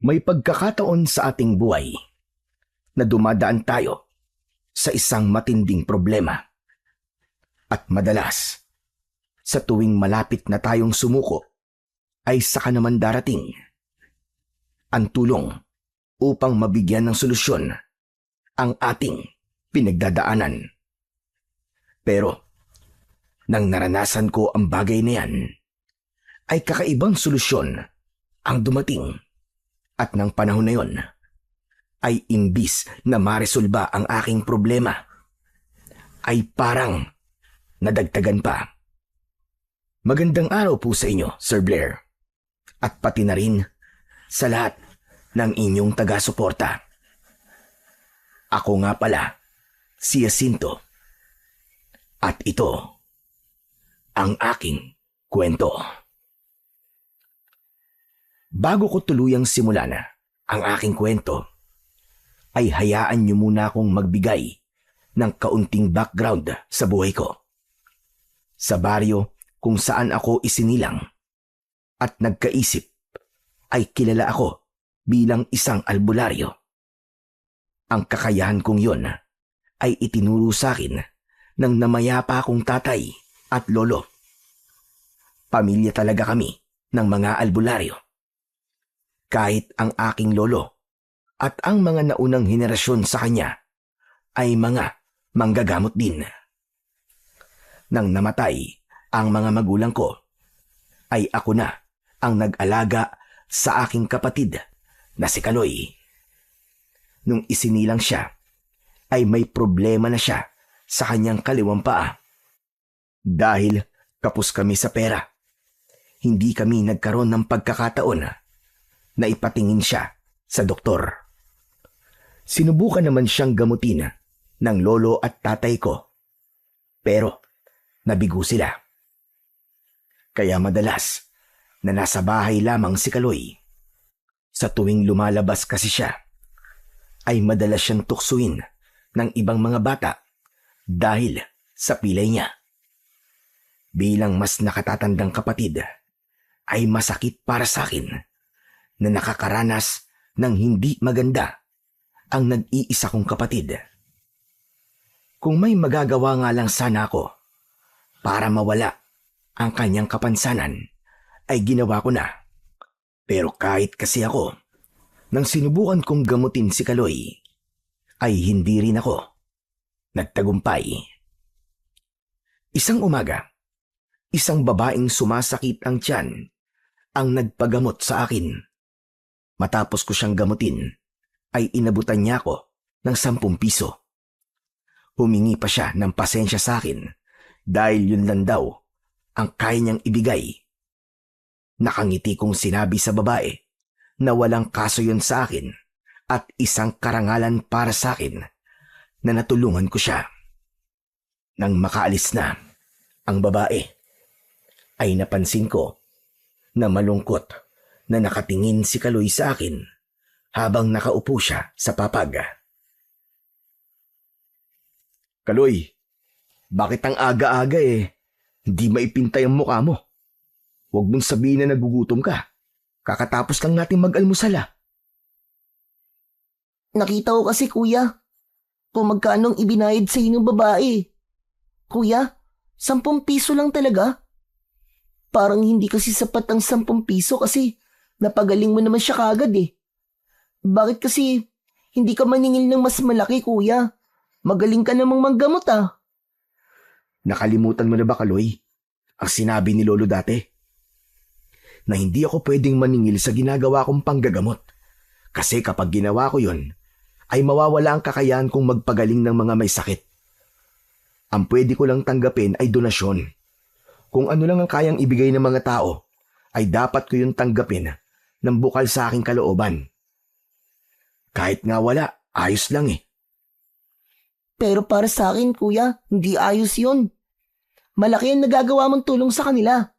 May pagkakataon sa ating buhay na dumadaan tayo sa isang matinding problema. At madalas, sa tuwing malapit na tayong sumuko, ay saka naman darating ang tulong upang mabigyan ng solusyon ang ating pinagdadaanan. Pero, nang naranasan ko ang bagay na yan, ay kakaibang solusyon ang dumating. At ng panahon na yon, ay imbis na maresolba ang aking problema, ay parang nadagdagan pa. Magandang araw po sa inyo, Sir Blair. At pati na rin sa lahat ng inyong taga-suporta. Ako nga pala, si Jacinto. At ito, ang aking kwento. Bago ko tuluyang simulan ang aking kwento, ay hayaan niyo muna akong magbigay ng kaunting background sa buhay ko. Sa baryo kung saan ako isinilang at nagkaisip, ay kilala ako bilang isang albularyo. Ang kakayahan kong yon ay itinuro sa akin ng namayapa akong tatay at lolo. Pamilya talaga kami ng mga albularyo. Kahit ang aking lolo at ang mga naunang henerasyon sa kanya ay mga manggagamot din. Nang namatay ang mga magulang ko, ay ako na ang nag-alaga sa aking kapatid na si Kaloy. Nung isinilang siya, ay may problema na siya sa kanyang kaliwang paa. Dahil kapos kami sa pera, hindi kami nagkaroon ng pagkakataon na ipatingin siya sa doktor. Sinubukan naman siyang gamutin ng lolo at tatay ko, pero nabigo sila. Kaya madalas na nasa bahay lamang si Kaloy. Sa tuwing lumalabas kasi siya, ay madalas siyang tuksuin ng ibang mga bata dahil sa pilay niya. Bilang mas nakatatandang kapatid, ay masakit para sa akin na nakakaranas ng hindi maganda ang nag-iisa kong kapatid. Kung may magagawa nga lang sana ako para mawala ang kanyang kapansanan, ay ginawa ko na. Pero kahit kasi ako, nang sinubukan kong gamutin si Kaloy, ay hindi rin ako nagtagumpay. Isang umaga, isang babaeng sumasakit ang tiyan ang nagpagamot sa akin. Matapos ko siyang gamutin, ay inabutan niya ako ng 10 piso. Humingi pa siya ng pasensya sa akin dahil yun lang daw ang kaya niyang ibigay. Nakangiti kong sinabi sa babae na walang kaso yun sa akin at isang karangalan para sa akin na natulungan ko siya. Nang makaalis na ang babae, ay napansin ko na malungkot na nakatingin si Kaloy sa akin habang nakaupo siya sa papag. Kaloy, bakit ang aga-aga hindi maipintay ang mukha mo? Huwag mong sabihin na nagugutom ka. Kakatapos lang natin mag-almusal. Nakita ko kasi kuya, kung magkano ang ibinayad sa inyong babae. Kuya, 10 piso lang talaga. Parang hindi kasi sapat ang 10 piso kasi napagaling mo naman siya kagad Bakit kasi hindi ka maningil ng mas malaki, kuya? Magaling ka namang manggamot Nakalimutan mo na ba, Kaloy, ang sinabi ni Lolo dati? Na hindi ako pwedeng maningil sa ginagawa kong panggagamot. Kasi kapag ginawa ko yon, ay mawawala ang kakayahan kong magpagaling ng mga may sakit. Ang pwede ko lang tanggapin ay donasyon. Kung ano lang ang kayang ibigay ng mga tao, ay dapat ko yung tanggapin ng bukal sa aking kalooban. Kahit nga wala, ayos lang Pero para sa akin, kuya, hindi ayos yun. Malaki ang nagagawa mong tulong sa kanila.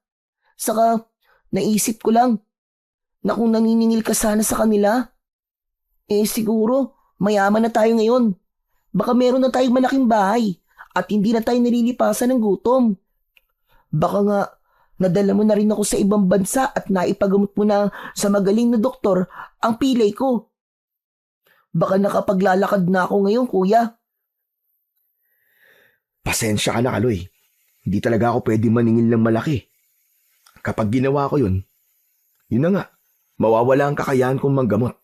Saka, naisip ko lang na kung naniningil ka sana sa kanila, siguro, mayaman na tayo ngayon. Baka meron na tayong malaking bahay at hindi na tayo nililipasan ng gutom. Baka nga, Nadala mo na rin ako sa ibang bansa at naipagamot mo na sa magaling na doktor ang pilay ko. Baka nakapaglalakad na ako ngayon, kuya. Pasensya ka na, Kaloy. Hindi talaga ako pwede maningil ng malaki. Kapag ginawa ko yun na nga, mawawala ang kakayahan kong manggamot.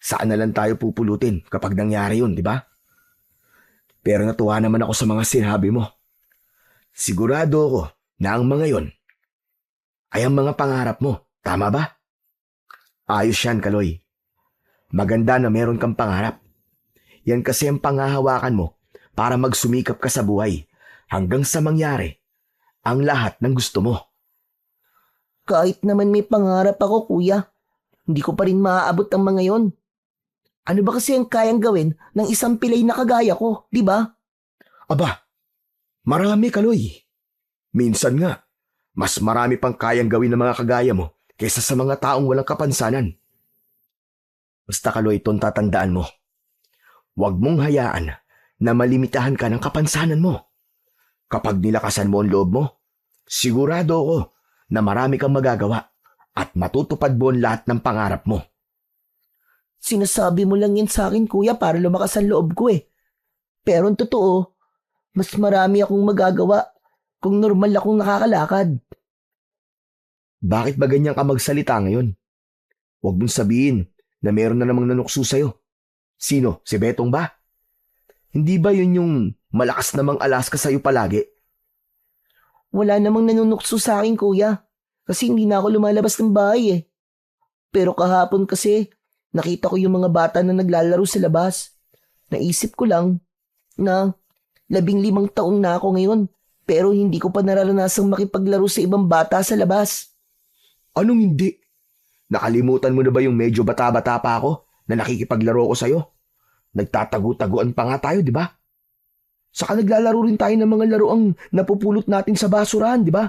Saan na lang tayo pupulutin kapag nangyari yun, di ba? Pero natuwa naman ako sa mga sinabi mo. Sigurado ako na ang mga yon ay ang mga pangarap mo. Tama ba? Ayos yan, Kaloy. Maganda na meron kang pangarap. Yan kasi ang panghahawakan mo para magsumikap ka sa buhay hanggang sa mangyari ang lahat ng gusto mo. Kahit naman may pangarap ako, kuya, hindi ko pa rin maaabot ang mga yon. Ano ba kasi ang kayang gawin ng isang pilay na kagaya ko, di ba? Aba, marami, Kaloy. Minsan nga, mas marami pang kayang gawin ng mga kagaya mo kaysa sa mga taong walang kapansanan. Basta, Kaloy, itong tatandaan mo. Huwag mong hayaan na malimitahan ka ng kapansanan mo. Kapag nilakasan mo ang loob mo, sigurado ako na marami kang magagawa at matutupad mo ang lahat ng pangarap mo. Sinasabi mo lang yan sa akin, kuya, para lumakas ang loob ko eh. Pero ang totoo, mas marami akong magagawa kung normal akong nakakalakad. Bakit ba ganyan ka magsalita ngayon? Huwag mong sabihin na meron na namang nanukso sa'yo. Sino? Si Betong ba? Hindi ba yun yung malakas namang alas ka sa'yo palagi? Wala namang nanunukso sa akin, kuya. Kasi hindi na ako lumalabas ng bahay eh. Pero kahapon kasi, nakita ko yung mga bata na naglalaro sa labas. Naisip ko lang na 15 taon na ako ngayon, pero hindi ko pa nararanasang makipaglaro sa ibang bata sa labas. Anong hindi? Nakalimutan mo na ba yung medyo bata-bata pa ako na nakikipaglaro ko sa'yo? Nagtatago-taguan pa nga tayo, di ba? Saka naglalaro rin tayo ng mga laruang napupulot natin sa basurahan, di ba?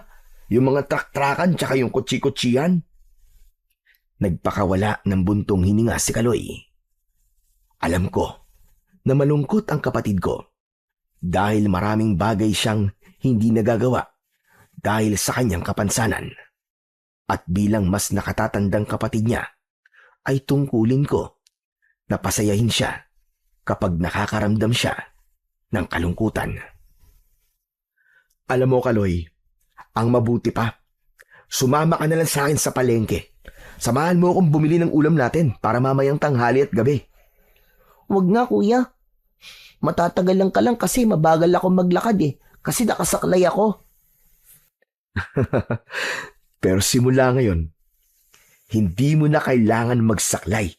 Yung mga trak-trakan tsaka yung kutsi-kutsiyan. Nagpakawala ng buntong hininga si Kaloy. Alam ko na malungkot ang kapatid ko dahil maraming bagay siyang hindi nagagawa dahil sa kanyang kapansanan. At bilang mas nakatatandang kapatid niya, ay tungkulin ko na pasayahin siya kapag nakakaramdam siya ng kalungkutan. Alam mo, Kaloy, ang mabuti pa, sumama ka na lang sa akin sa palengke. Samahan mo akong bumili ng ulam natin para mamayang tanghali at gabi. Wag na, kuya. Matatagal lang ka lang kasi mabagal ako maglakad eh. Kasi nakasaklay ako. Pero simula ngayon, hindi mo na kailangan magsaklay.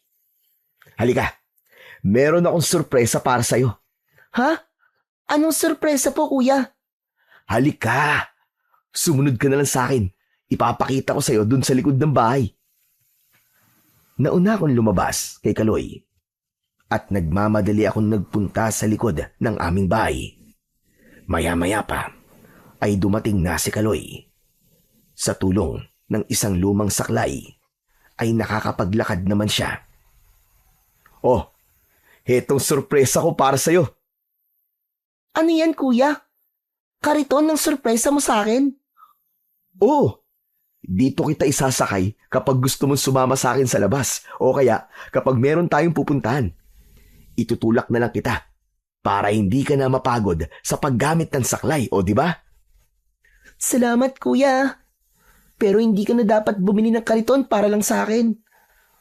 Halika, meron akong sorpresa para sa'yo. Ha? Anong sorpresa po, kuya? Halika, sumunod ka na lang sa akin. Ipapakita ko sa'yo dun sa likod ng bahay. Nauna akong lumabas kay Kaloy at nagmamadali akong nagpunta sa likod ng aming bahay. Maya-maya pa ay dumating na si Kaloy. Sa tulong ng isang lumang saklay ay nakakapaglakad naman siya. Oh, hetong sorpresa ko para sa'yo. Ano yan, kuya? Kariton ng sorpresa mo sa akin? Oh, dito kita isasakay kapag gusto mong sumama sa akin sa labas o kaya kapag meron tayong pupuntahan. Itutulak na lang kita para hindi ka na mapagod sa paggamit ng saklay, o di ba? Salamat, kuya. Pero hindi ka na dapat bumili ng kariton para lang sa akin.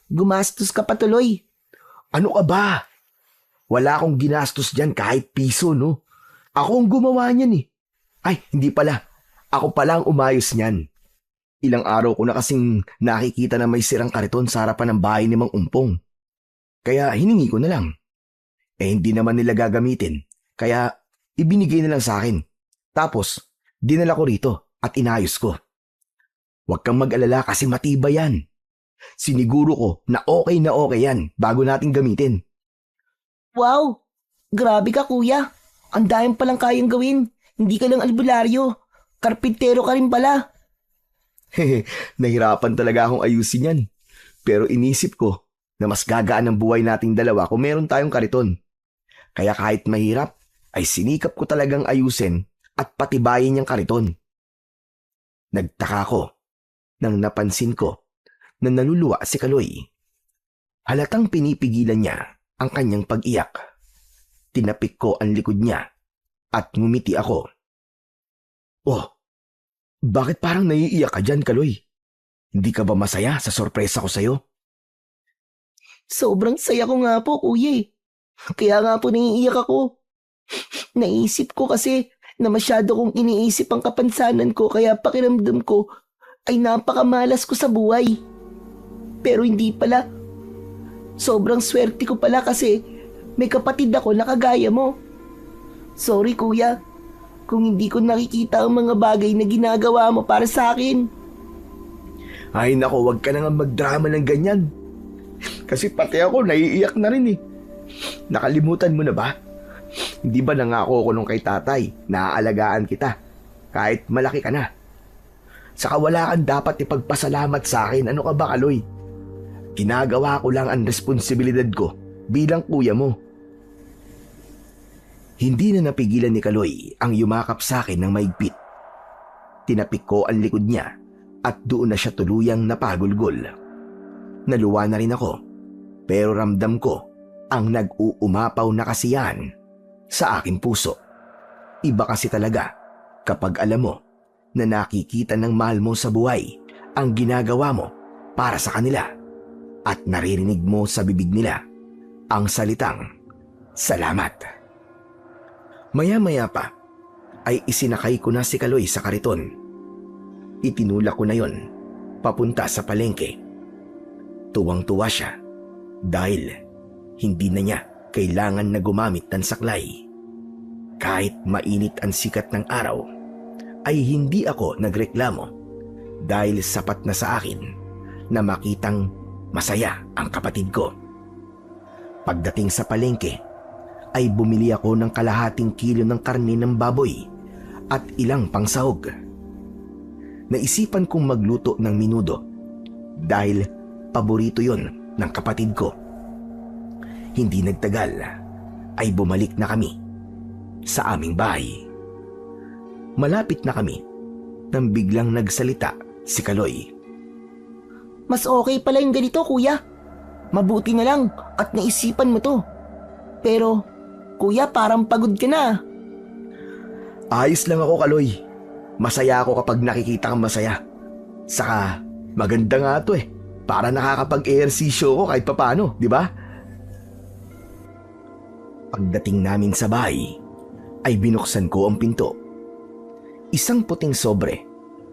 Gumastos ka patuloy. Ano ka ba? Wala akong ginastos dyan kahit piso, no? Ako ang gumawa niyan eh. Ay, hindi pala. Ako pala ang umayos niyan. Ilang araw ko na kasing nakikita na may sirang kariton sa harapan ng bahay ni Mang Umpong. Kaya hiningi ko na lang. Hindi naman nila gagamitin. Kaya ibinigay na lang sa akin. Tapos, dinala ko rito at inayos ko. Huwag kang mag-alala kasi matibay yan. Siniguro ko na okay yan bago natin gamitin. Wow! Grabe ka, kuya. Ang dahil palang kayang gawin. Hindi ka lang albularyo. Karpintero ka rin pala. Nahirapan talaga akong ayusin yan. Pero inisip ko na mas gagaan ang buhay nating dalawa kung meron tayong kariton. Kaya kahit mahirap, ay sinikap ko talagang ayusin at patibayin yung kariton. Nagtaka ko nang napansin ko na naluluwa si Kaloy. Halatang pinipigilan niya ang kanyang pag-iyak. Tinapik ko ang likod niya at ngumiti ako. Oh, bakit parang naiiyak ka dyan, Kaloy? Hindi ka ba masaya sa sorpresa ko sa'yo? Sobrang saya ko nga po, kuya eh. Kaya nga po naiiyak ako. Naisip ko kasi na masyado kong iniisip ang kapansanan ko kaya pakiramdam ko ay napakamalas ko sa buhay. Pero hindi pala. Sobrang swerte ko pala kasi may kapatid ako na kagaya mo. Sorry kuya, kung hindi ko nakikita ang mga bagay na ginagawa mo para sa akin. Ay nako, wag ka na nga magdrama ng ganyan. Kasi pati ako naiiyak na rin eh. Nakalimutan mo na ba? Hindi ba nangako ko nung kay tatay na aalagaan kita kahit malaki ka na? Saka wala kang dapat ipagpasalamat sa akin. Ano ka ba, Kaloy? Ginagawa ko lang ang responsibilidad ko bilang kuya mo. Hindi na napigilan ni Kaloy ang yumakap sa akin ng maigpit. Tinapik ko ang likod niya at doon na siya tuluyang napagulgol. Naluwa na rin ako, pero ramdam ko ang nag-uumapaw na kasiyahan sa aking puso. Iba kasi talaga kapag alam mo na nakikita ng mahal mo sa buhay ang ginagawa mo para sa kanila at naririnig mo sa bibig nila ang salitang salamat. Maya-maya pa ay isinakay ko na si Kaloy sa kariton. Itinulak ko na yon papunta sa palengke. Tuwang-tuwa siya dahil hindi na niya kailangan na gumamit ng saklay. Kahit mainit ang sikat ng araw, ay hindi ako nagreklamo dahil sapat na sa akin na makitang masaya ang kapatid ko. Pagdating sa palengke, ay bumili ako ng kalahating kilo ng karne ng baboy at ilang pangsahog. Naisipan kong magluto ng minudo dahil paborito yon ng kapatid ko. Hindi nagtagal ay bumalik na kami sa aming bahay. Malapit na kami nang biglang nagsalita si Kaloy. Mas okay pala yung ganito, kuya. Mabuti na lang at naisipan mo to. Pero, kuya, parang pagod ka na. Ayos lang ako, Kaloy. Masaya ako kapag nakikita kang masaya. Saka, maganda nga to eh. Para nakakapag-ehersisyo ko kahit papano, di ba? Pagdating namin sa bahay, ay binuksan ko ang pinto. Isang puting sobre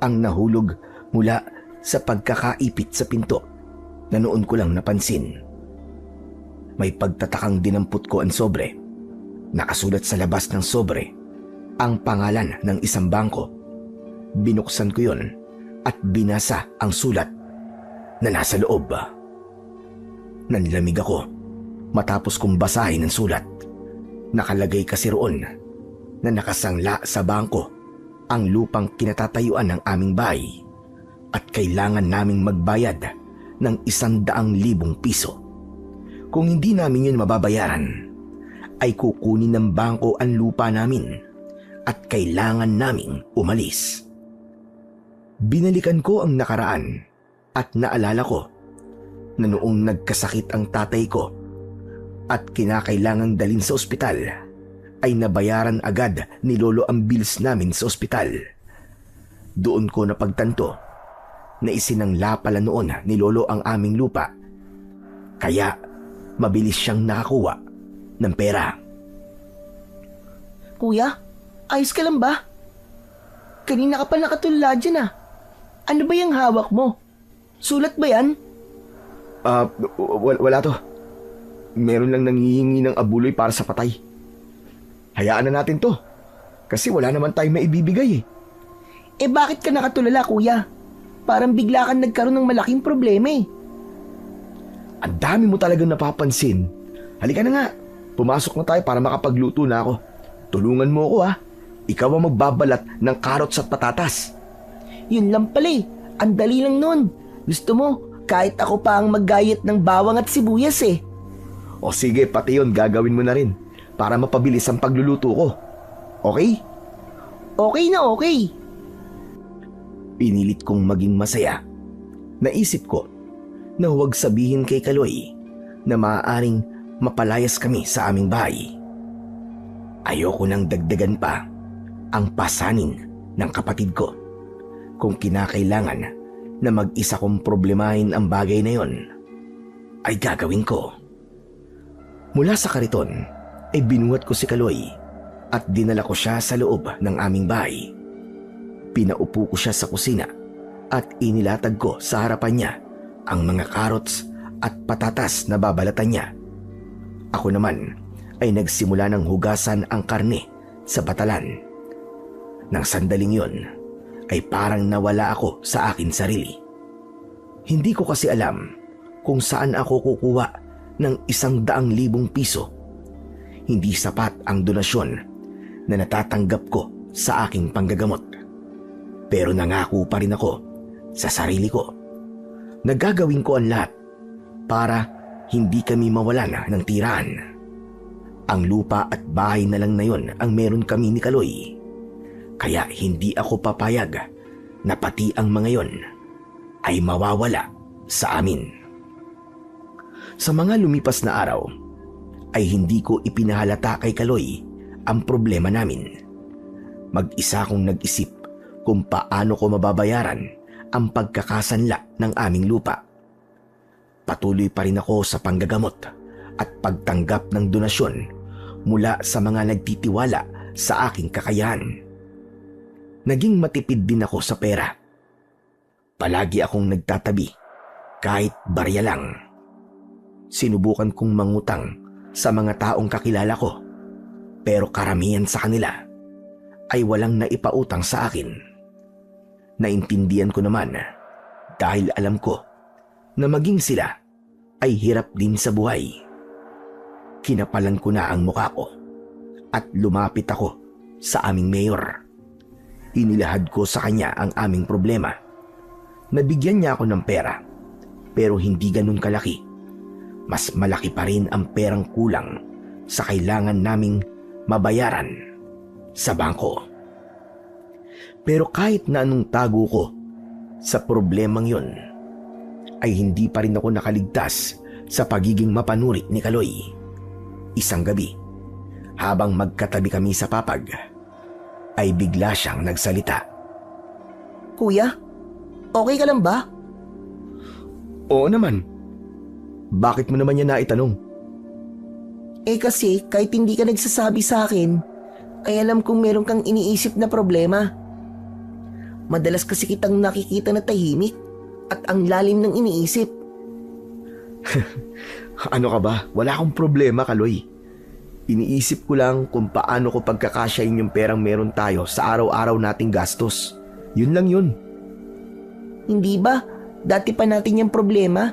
ang nahulog mula sa pagkakaipit sa pinto na noon ko lang napansin. May pagtatakang dinampot ko ang sobre. Nakasulat sa labas ng sobre ang pangalan ng isang bangko. Binuksan ko yon at binasa ang sulat na nasa loob. Nanlamig ako matapos kong basahin ang sulat. Nakalagay kasi roon na nakasangla sa bangko ang lupang kinatatayuan ng aming bahay at kailangan naming magbayad ng 100,000 piso. Kung hindi namin yun mababayaran, ay kukunin ng bangko ang lupa namin at kailangan naming umalis. Binalikan ko ang nakaraan at naalala ko na noong nagkasakit ang tatay ko at kinakailangang dalhin sa ospital, ay nabayaran agad ni Lolo ang bills namin sa ospital. Doon ko napagtanto na isinangla pala noon ni Lolo ang aming lupa. Kaya mabilis siyang nakakuha ng pera. Kuya, ayos ka lang ba? Kanina ka pa nakatulala dyan ah. Ano ba yung hawak mo? Sulat ba yan? Wala to. Meron lang nanghihingi ng abuloy para sa patay. Hayaan na natin to. Kasi wala naman tayong maibibigay eh. Eh bakit ka nakatulala, kuya? Parang bigla kang nagkaroon ng malaking problema eh. Ang dami mo talagang napapansin. Halika na nga. Pumasok na tayo para makapagluto na ako. Tulungan mo ako ha. Ikaw ang magbabalat ng carrots at patatas. Yun lang pala eh. Ang dali lang nun. Gusto mo, kahit ako pa ang maggayat ng bawang at sibuyas eh. O sige, pati yun gagawin mo na rin para mapabilis ang pagluluto ko. Okay? Okay na okay. Pinilit kong maging masaya. Naisip ko na huwag sabihin kay Kaloy na maaaring mapalayas kami sa aming bahay. Ayoko nang dagdagan pa ang pasanin ng kapatid ko. Kung kinakailangan na mag-isa kong problemahin ang bagay na yon, ay gagawin ko. Mula sa kariton ay binuhat ko si Kaloy at dinala ko siya sa loob ng aming bahay. Pinaupo ko siya sa kusina at inilatag ko sa harapan niya ang mga carrots at patatas na babalatan niya. Ako naman ay nagsimula ng hugasan ang karne sa batalan. Nang sandaling yon ay parang nawala ako sa akin sarili. Hindi ko kasi alam kung saan ako kukuha ng 100,000 piso. Hindi sapat ang donasyon na natatanggap ko sa aking panggagamot. Pero nangako pa rin ako sa sarili ko na gagawin ko ang lahat para hindi kami mawalan ng tiraan. Ang lupa at bahay na lang na yon ang meron kami ni Kaloy. Kaya hindi ako papayag na pati ang mga yon ay mawawala sa amin. Sa mga lumipas na araw ay hindi ko ipinahalata kay Kaloy ang problema namin. Mag-isa akong nag-isip kung paano ko mababayaran ang pagkakasanla ng aming lupa. Patuloy pa rin ako sa panggagamot at pagtanggap ng donasyon mula sa mga nagtitiwala sa aking kakayahan. Naging matipid din ako sa pera. Palagi akong nagtatabi kahit barya lang. Sinubukan kong mangutang sa mga taong kakilala ko, pero karamihan sa kanila ay walang naipautang sa akin. Naintindihan ko naman dahil alam ko na maging sila ay hirap din sa buhay. Kinapalan ko na ang mukha ko at lumapit ako sa aming mayor. Inilahad ko sa kanya ang aming problema. Nabigyan niya ako ng pera, pero hindi ganun kalaki. Mas malaki pa rin ang perang kulang sa kailangan naming mabayaran sa bangko. Pero kahit na anong tago ko sa problemang yun, ay hindi pa rin ako nakaligtas sa pagiging mapanuri ni Kaloy. Isang gabi, habang magkatabi kami sa papag, ay bigla siyang nagsalita. Kuya, okay ka lang ba? Oo naman. Bakit mo naman yan naitanong? Kasi kahit hindi ka nagsasabi sa akin, ay alam kong meron kang iniisip na problema. Madalas kasi kitang nakikita na tahimik at ang lalim ng iniisip. Ano ka ba? Wala akong problema, Kaloy. Iniisip ko lang kung paano ko pagkakasyahin yung perang meron tayo sa araw-araw nating gastos. Yun lang yun. Hindi ba? Dati pa natin yung problema.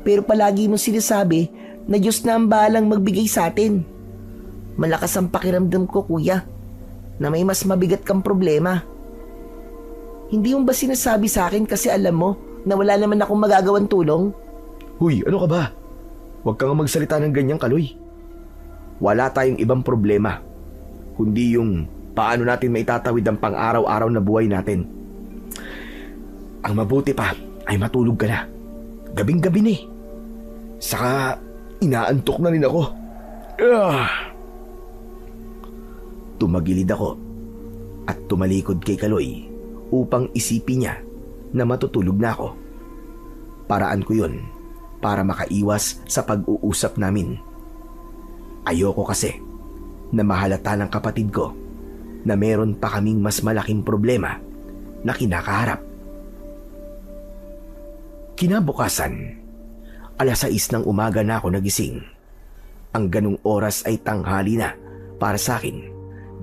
Pero palagi mo sinasabi na Diyos na ang bahalang magbigay sa atin. Malakas ang pakiramdam ko, kuya, na may mas mabigat kang problema. Hindi mo ba sinasabi sa akin kasi alam mo na wala naman akong magagawang tulong? Huy, ano ka ba? Huwag kang magsalita ng ganyan, Kaloy. Wala tayong ibang problema, kundi yung paano natin maitatawid ang pang-araw-araw na buhay natin. Ang mabuti pa ay matulog ka na. Gabing-gabi na eh. Saka inaantok na rin ako. Tumagilid ako at tumalikod kay Kaloy upang isipin niya na matutulog na ako. Paraan ko yun para makaiwas sa pag-uusap namin. Ayoko kasi na mahalata ng kapatid ko na meron pa kaming mas malaking problema na kinakaharap. Kinabukasan, 6:00 ng umaga na ako nagising. Ang ganung oras ay tanghali na para sa akin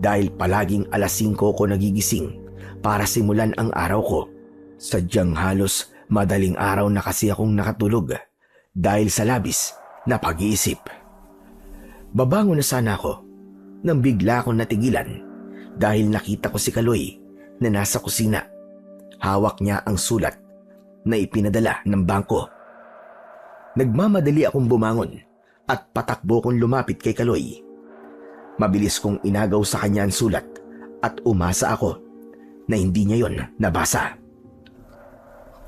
dahil palaging 5:00 ko nagigising para simulan ang araw ko. Sadyang halos madaling araw na kasi akong nakatulog dahil sa labis na pag-iisip. Babangon na sana ako nang bigla akong natigilan dahil nakita ko si Kaloy na nasa kusina. Hawak niya ang sulat na ipinadala ng bangko. Nagmamadali akong bumangon at patakbo kong lumapit kay Kaloy. Mabilis kong inagaw sa kanya ang sulat at umasa ako na hindi niya yon nabasa.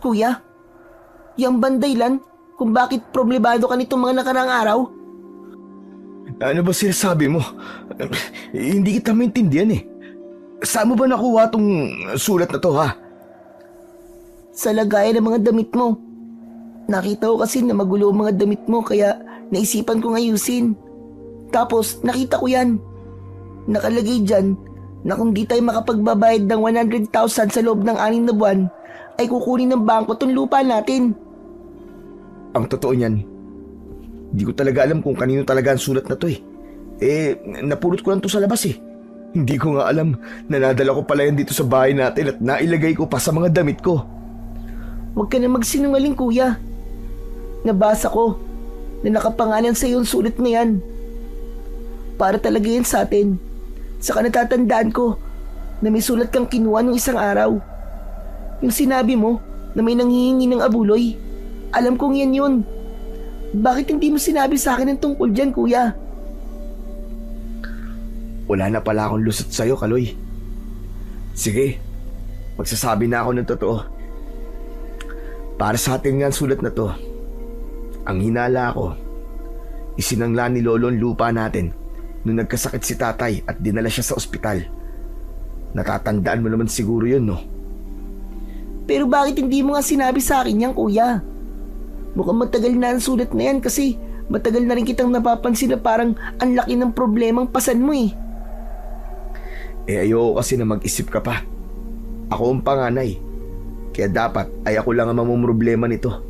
Kuya, yang bandaylan kung bakit problemado ka nitong mga nakaraang araw? Ano ba sinasabi mo? Hindi kita maintindihan eh. Saan mo ba nakuha tong sulat na to ha? Sa lagayan ng mga damit mo. Nakita ko kasi na magulo ang mga damit mo kaya naisipan kong ayusin. Tapos nakita ko yan. Nakalagay dyan na kung di tayo makapagbabayad ng 100,000 sa loob ng 6 na buwan, ay kukunin ng bangko tong lupa natin. Ang totoo niyan, di ko talaga alam kung kanino talaga ang sulat na to eh. Napulot ko lang to sa labas eh. Hindi ko nga alam na nadala ko pala yan dito sa bahay natin at nailagay ko pa sa mga damit ko. Huwag ka na magsinungaling, kuya. Nabasa ko na nakapangalan sa iyo ang sulat na yan. Para talaga yan sa atin. Saka natatandaan ko na may sulat kang kinuha nung isang araw. Yung sinabi mo na may nanghihingi ng abuloy. Alam kong yan yun. Bakit hindi mo sinabi sa akin ang tungkol dyan, kuya? Wala na pala akong lusot sa'yo, Kaloy. Sige, magsasabi na ako ng totoo. Para sa atin nga ang sulat na to. Ang hinala ko, isinangla ni Lolo ang lupa natin nung nagkasakit si tatay at dinala siya sa ospital. Natatandaan mo naman siguro yun, no? Pero bakit hindi mo nga sinabi sa akin yan, kuya? Mukhang matagal na ang sulat na yan kasi matagal na rin kitang napapansin na parang ang laki ng problemang pasan mo eh. Ayoko kasi na mag-isip ka pa. Ako ang panganay. Kaya dapat ay ako lang ang mamumroblema nito.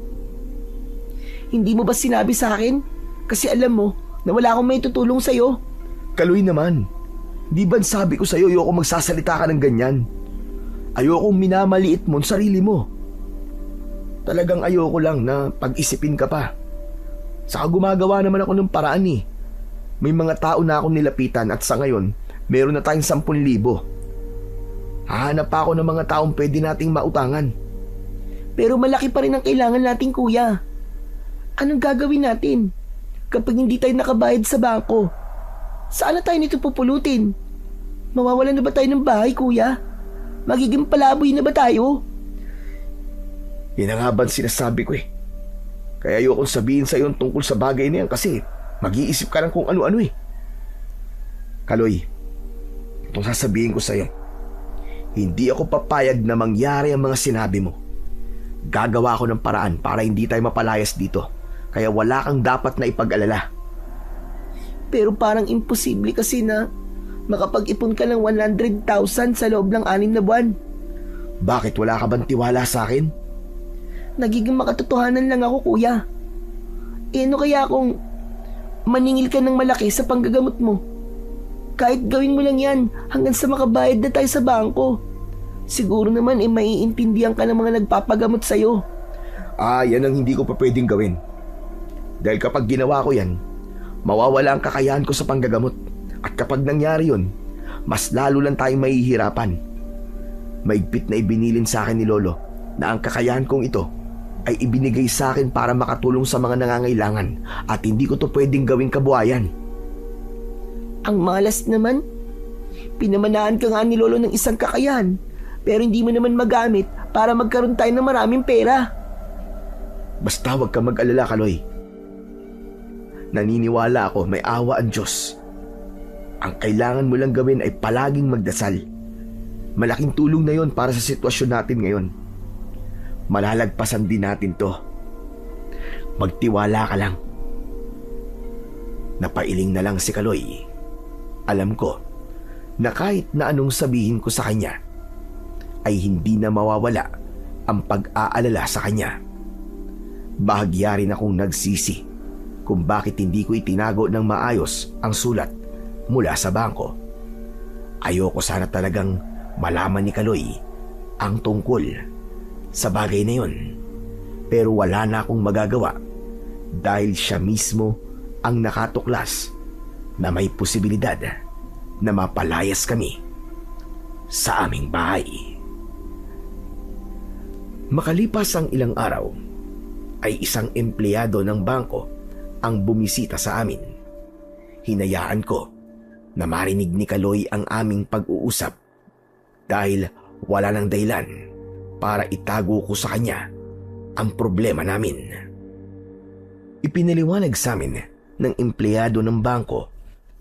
Hindi mo ba sinabi sa akin? Kasi alam mo na wala akong may tutulong sa'yo. Kaloy naman, di ba sabi ko sa'yo ayoko magsasalita ka ng ganyan? Ayokong minamaliit mo ang sarili mo. Talagang ayoko lang na pag-isipin ka pa. Saka gumagawa naman ako ng paraan eh. May mga tao na akong nilapitan at sa ngayon, meron na tayong 10,000. Hahanap pa ako ng mga taong pwede nating mautangan. Pero malaki pa rin ang kailangan natin, kuya. Anong gagawin natin kapag hindi tayo nakabayad sa bangko? Saan na tayo nito pupulutin? Mawawalan na ba tayo ng bahay, kuya? Magiging palaboy na ba tayo? Yan ang habang sinasabi ko eh. Kaya ayokong sabihin sa iyo tungkol sa bagay na yan kasi mag-iisip ka lang kung ano-ano eh. Kaloy, itong sasabihin ko sa iyo, hindi ako papayag na mangyari ang mga sinabi mo. Gagawa ako ng paraan para hindi tayo mapalayas dito. Kaya wala kang dapat na ipag-alala. Pero parang imposible kasi na makapag-ipon ka ng 100,000 sa loob ng 6 na buwan. Bakit wala ka bang tiwala sa akin? Nagiging makatotohanan lang ako, kuya. Ano kaya kung maningil ka ng malaki sa panggagamot mo? Kahit gawin mo lang yan hanggang sa makabayad na tayo sa bangko. Siguro naman maiintindihan ka ng mga nagpapagamot sa'yo. Yan ang hindi ko pa pwedeng gawin. Dahil kapag ginawa ko yan, mawawala ang kakayahan ko sa panggagamot. At kapag nangyari yun, mas lalo lang tayong mahihirapan. Maigpit na ibinilin sa akin ni Lolo na ang kakayahan kong ito ay ibinigay sa akin para makatulong sa mga nangangailangan at hindi ko to pwedeng gawing kabuhayan. Ang malas naman. Pinamanaan ka nga ni Lolo ng isang kakayahan pero hindi mo naman magamit para magkaroon tayo ng maraming pera. Basta huwag ka mag-alala, Kaloy. Naniniwala ako may awa ang Diyos. Ang kailangan mo lang gawin ay palaging magdasal. Malaking tulong na yon para sa sitwasyon natin ngayon. Malalagpasan din natin to. Magtiwala ka lang. Napailing na lang si Kaloy. Alam ko na kahit na anong sabihin ko sa kanya ay hindi na mawawala ang pag-aalala sa kanya. Bahagya rin akong nagsisi kung bakit hindi ko itinago ng maayos ang sulat mula sa bangko. Ayoko sana talagang malaman ni Kaloy ang tungkol sa bagay na yun. Pero wala na akong magagawa dahil siya mismo ang nakatuklas na may posibilidad na mapalayas kami sa aming bahay. Makalipas ang ilang araw, ay isang empleyado ng bangko ang bumisita sa amin. Hinayaan ko na marinig ni Kaloy ang aming pag-uusap dahil wala nang dahilan para itago ko sa kanya ang problema namin. Ipinaliwanag sa amin ng empleyado ng bangko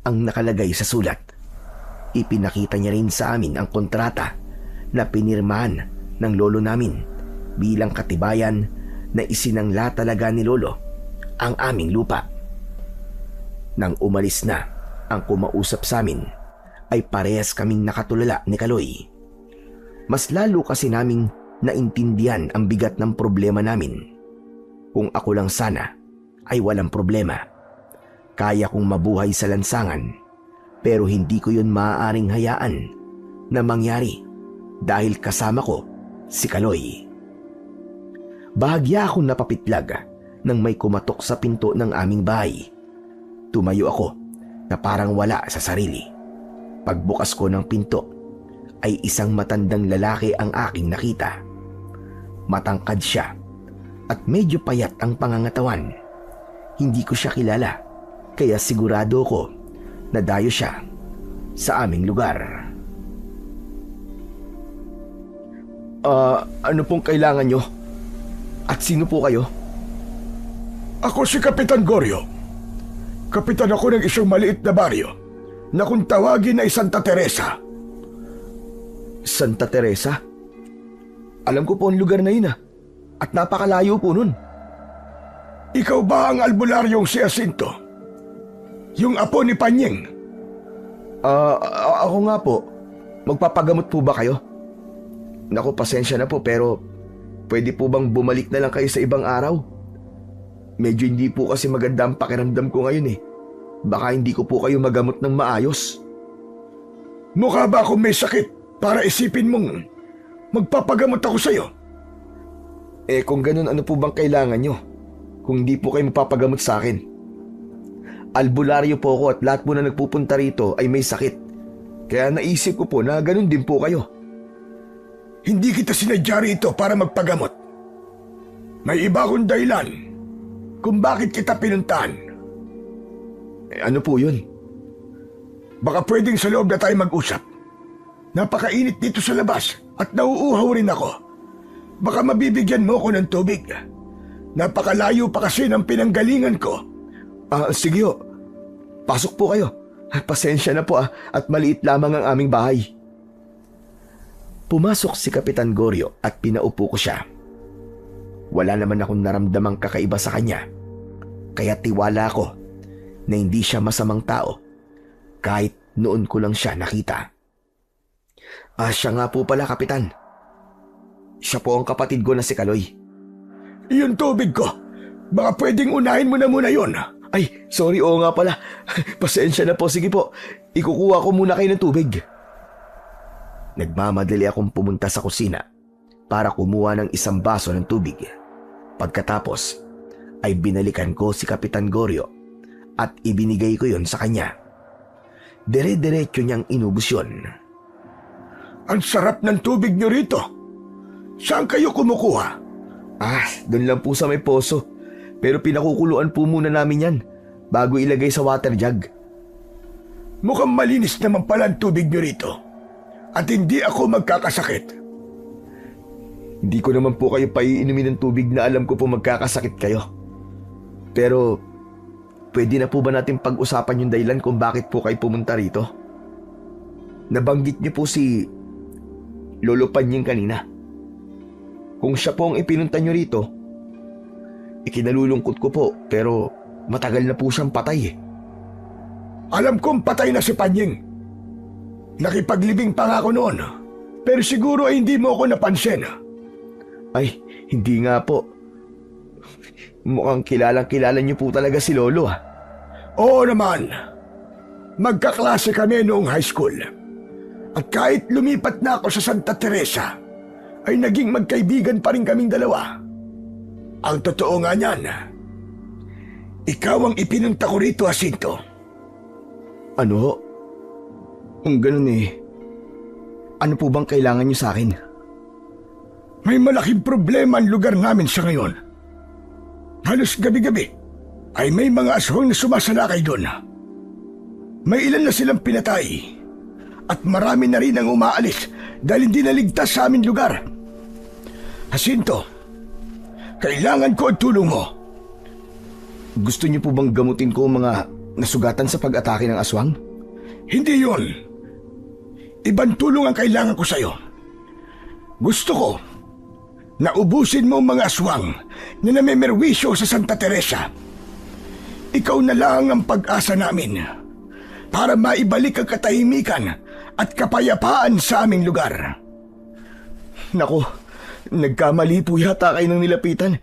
ang nakalagay sa sulat. Ipinakita niya rin sa amin ang kontrata na pinirmahan ng lolo namin bilang katibayan na isinangla talaga ni lolo ang aming lupa. Nang umalis na ang kumausap sa amin, ay parehas kaming nakatulala ni Kaloy. Mas lalo kasi naming naintindihan ang bigat ng problema namin. Kung ako lang sana ay walang problema. Kaya kong mabuhay sa lansangan, pero hindi ko yun maaaring hayaan na mangyari dahil kasama ko si Kaloy. Bahagya akong napapitlag nang may kumatok sa pinto ng aming bahay. Tumayo ako na parang wala sa sarili. Pagbukas ko ng pinto ay isang matandang lalaki ang aking nakita. Matangkad siya at medyo payat ang pangangatawan. Hindi ko siya kilala, kaya sigurado ko na dayo siya sa aming lugar. Ano pong kailangan nyo? At sino po kayo? Ako si Kapitan Goryo. Kapitan ako ng isang maliit na baryo na kung tawagin ay Santa Teresa. Santa Teresa? Alam ko po ang lugar na yun at napakalayo po nun. Ikaw ba ang albularyong si Jacinto? Yung apo ni Panyeng? Ako nga po. Magpapagamot po ba kayo? Naku, pasensya na po pero pwede po bang bumalik na lang kayo sa ibang araw? Medyo hindi po kasi maganda ang pakiramdam ko ngayon eh. Baka hindi ko po kayo magamot ng maayos. Mukha ba akong may sakit para isipin mong magpapagamot ako sa'yo? Kung ganun, ano po bang kailangan nyo? Kung hindi po kayo magpapagamot sa akin. Albularyo po ako at lahat po na nagpupunta rito ay may sakit. Kaya naisip ko po na ganun din po kayo. Hindi kita sinadya rito para magpagamot. May iba akong dahilan kung bakit kita pinuntahan. Ano po yun? Baka pwedeng sa loob na tayo mag-usap. Napakainit dito sa labas at nauuhaw rin ako. Baka mabibigyan mo ko ng tubig. Napakalayo pa kasi ng pinanggalingan ko. Sige ho. Pasok po kayo. Pasensya na po at maliit lamang ang aming bahay. Pumasok si Kapitan Goryo at pinaupo ko siya. Wala naman akong naramdamang kakaiba sa kanya. Kaya tiwala ko na hindi siya masamang tao kahit noon ko lang siya nakita. Siya nga po pala, Kapitan. Siya po ang kapatid ko na si Kaloy. Yung tubig ko, baka pwedeng unahin mo na muna yun. Ay, sorry, oo nga pala. Pasensya na po, sige po. Ikukuha ko muna kayo ng tubig. Nagmamadali akong pumunta sa kusina para kumuha ng isang baso ng tubig. Pagkatapos ay binalikan ko si Kapitan Goryo at ibinigay ko yon sa kanya. Dire-diretso niyang inubos yun. Ang sarap ng tubig niyo rito. Saan kayo kumukuha? Doon lang po sa may poso. Pero pinakukuluan po muna namin yan bago ilagay sa water jug. Mukhang malinis naman pala ang tubig niyo rito. At hindi ako magkakasakit. Hindi ko naman po kayo paiinumin ng tubig na alam ko po magkakasakit kayo. Pero pwede na po ba natin pag-usapan yung dahilan kung bakit po kayo pumunta rito? Nabanggit niyo po si Lolo Panyeng kanina. Kung siya po ang ipinunta niyo rito, ikinalulungkot ko po pero matagal na po siyang patay eh. Alam kong patay na si Panyeng. Nakipaglibing pa nga ako noon. Pero siguro ay hindi mo ako napansin. Ay, hindi nga po. Mukhang kilalang-kilala niyo po talaga si Lolo Oo naman. Magkaklase kami noong high school. At kahit lumipat na ako sa Santa Teresa, ay naging magkaibigan pa rin kaming dalawa. Ang totoo nga niyan, ikaw ang ipinunta ko rito, Jacinto. Ano ho? Kung ganun ano po bang kailangan niyo sa akin? May malaking problema ang lugar namin sa ngayon. Halos gabi-gabi ay may mga aswang na sumasalakay doon. May ilan na silang pinatay at marami na rin ang umaalis dahil hindi naligtas sa aming lugar. Jacinto, Kailangan ko ang tulong mo. Gusto niyo po bang gamutin ko ang mga nasugatan sa pag-atake ng aswang? Hindi yun. Ibang tulong ang kailangan ko sa'yo. Gusto ko na ubusin mo ang mga aswang na namemerwisyo sa Santa Teresa. Ikaw na lang ang pag-asa namin para maibalik ang katahimikan at kapayapaan sa aming lugar. Nako, nagkamali po yata kayo ng nilapitan.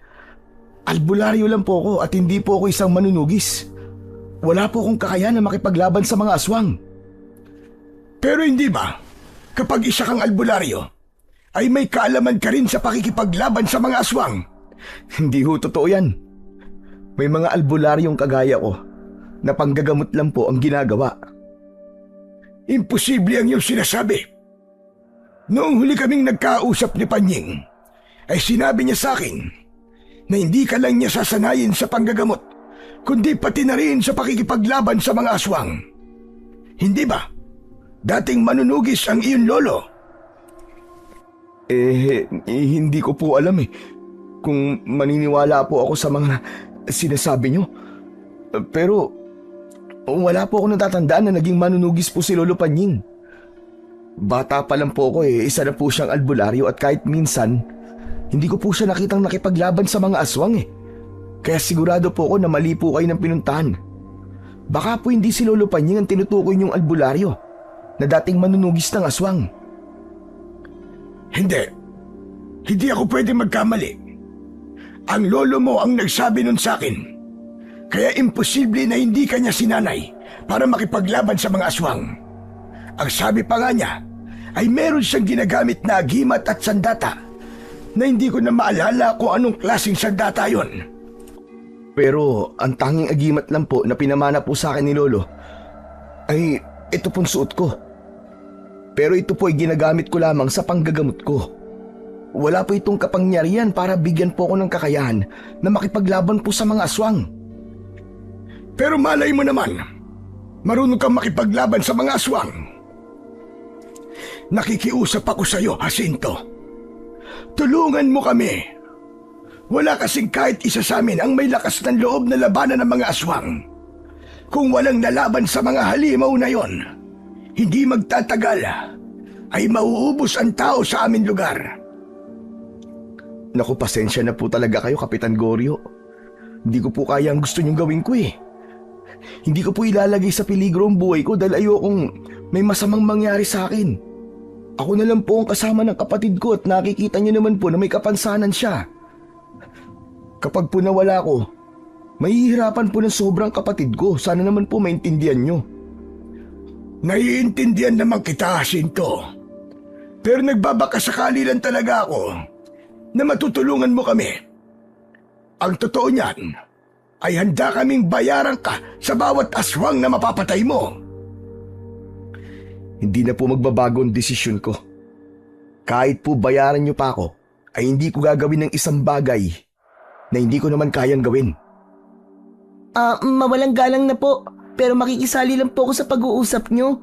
Albularyo lang po ako at hindi po ako isang manunugis. Wala po akong kakayahan na makipaglaban sa mga aswang. Pero hindi ba, kapag isa kang albularyo, ay may kaalaman ka rin sa pakikipaglaban sa mga aswang? Hindi ho totoo yan. May mga albularyong kagaya ko na panggagamot lang po ang ginagawa. Imposible ang iyong sinasabi. Noong huli kaming nagkausap ni Panying, ay sinabi niya sa akin na hindi ka lang niya sasanayin sa panggagamot, kundi pati na rin sa pakikipaglaban sa mga aswang. Hindi ba? Dating manunugis ang iyong lolo. Hindi ko po alam kung maniniwala po ako sa mga sinasabi niyo. Pero wala po ako natatandaan na naging manunugis po si Lolo Panying. Bata pa lang po ako isa na po siyang albularyo at kahit minsan, hindi ko po siya nakitang nakipaglaban sa mga aswang Kaya sigurado po ako na mali po kayo ng pinuntahan. Baka po hindi si Lolo Panying ang tinutukoy niyong albularyo na dating manunugis ng aswang. Hindi. Hindi ako pwede magkamali. Ang lolo mo ang nagsabi nun sa akin. Kaya imposible na hindi kanya sinanay para makipaglaban sa mga aswang. Ang sabi pa nga niya ay meron siyang ginagamit na agimat at sandata na hindi ko na maalala kung anong klaseng sandata yon. Pero ang tanging agimat lang po na pinamana po sa akin ni Lolo ay ito pong suot ko. Pero ito po ay ginagamit ko lamang sa panggagamot ko. Wala po itong kapangyarihan para bigyan po ako ng kakayahan na makipaglaban po sa mga aswang. Pero malay mo naman, marunong kang makipaglaban sa mga aswang. Nakikiusap ako sa iyo, Jacinto. Tulungan mo kami. Wala kasing kahit isa sa amin ang may lakas ng loob na labanan ng mga aswang. Kung walang nalaban sa mga halimaw na yon, hindi magtatagal ay mauubos ang tao sa aming lugar. Naku, pasensya na po talaga kayo, Kapitan Goryo. Hindi ko po kaya ang gusto niyong gawin ko Hindi ko po ilalagay sa peligro ang buhay ko dahil ayokong may masamang mangyari sa akin. Ako na lang po ang kasama ng kapatid ko at nakikita niyo naman po na may kapansanan siya. Kapag po nawala ko, mahihirapan po ng sobrang kapatid ko. Sana naman po maintindihan niyo. Naiintindihan naman kita, Jacinto. Pero nagbabakasakali lang talaga ako na matutulungan mo kami. Ang totoo niyan ay handa kaming bayaran ka sa bawat aswang na mapapatay mo. Hindi na po magbabago ang desisyon ko. Kahit po bayaran niyo pa ako, ay hindi ko gagawin ng isang bagay na hindi ko naman kayang gawin. Mawalang galang na po, pero makikisali lang po ako sa pag-uusap nyo.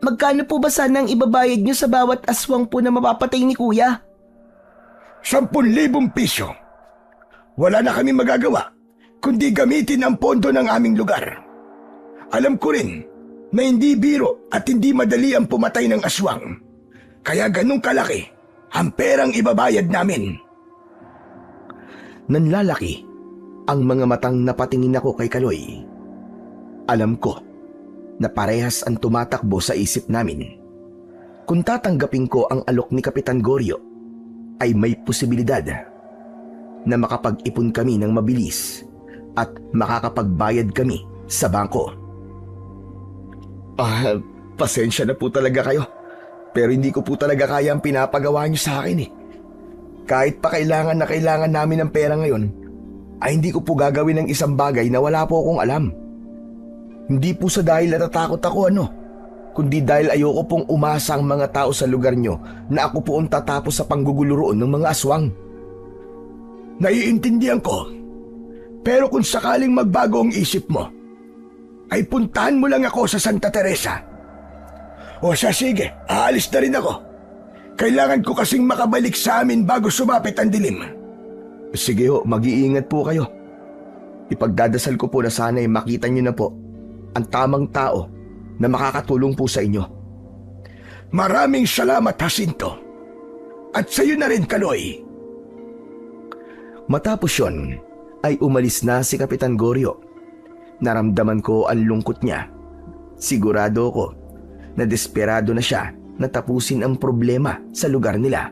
Magkano po ba sana ang ibabayad nyo sa bawat aswang po na mapapatay ni Kuya? 10,000 piso. Wala na kami magagawa kundi gamitin ang pondo ng aming lugar. Alam ko rin na hindi biro at hindi madali ang pumatay ng aswang. Kaya ganun kalaki ang perang ibabayad namin. Nanlalaki ang mga matang napatingin ako kay Kaloy. Alam ko na parehas ang tumatakbo sa isip namin. Kung tatanggapin ko ang alok ni Kapitan Goryo, ay may posibilidad na makapag-ipon kami ng mabilis at makakapagbayad kami sa bangko. Pasensya na po talaga kayo. Pero hindi ko po talaga kaya ang pinapagawa niyo sa akin Kahit pa kailangan na kailangan namin ng pera ngayon, ay hindi ko po gagawin ng isang bagay na wala po akong alam. Hindi po sa dahil natatakot ako kundi dahil ayoko pong umasa ang mga tao sa lugar nyo na ako po ang tatapos sa panggugulo roon ng mga aswang. Naiintindihan ko. Pero kung sakaling magbago ang isip mo, ay puntahan mo lang ako sa Santa Teresa. O siya, sige, aalis na rin ako. Kailangan ko kasing makabalik sa amin bago sumapit ang dilim. Sige ho, mag-iingat po kayo. Ipagdadasal ko po na sana'y makita niyo na po ang tamang tao na makakatulong po sa inyo. Maraming salamat, Jacinto. At sa'yo na rin, Kaloy. Matapos yon, ay umalis na si Kapitan Goryo. Naramdaman ko ang lungkot niya. Sigurado ko na desperado na siya na tapusin ang problema sa lugar nila.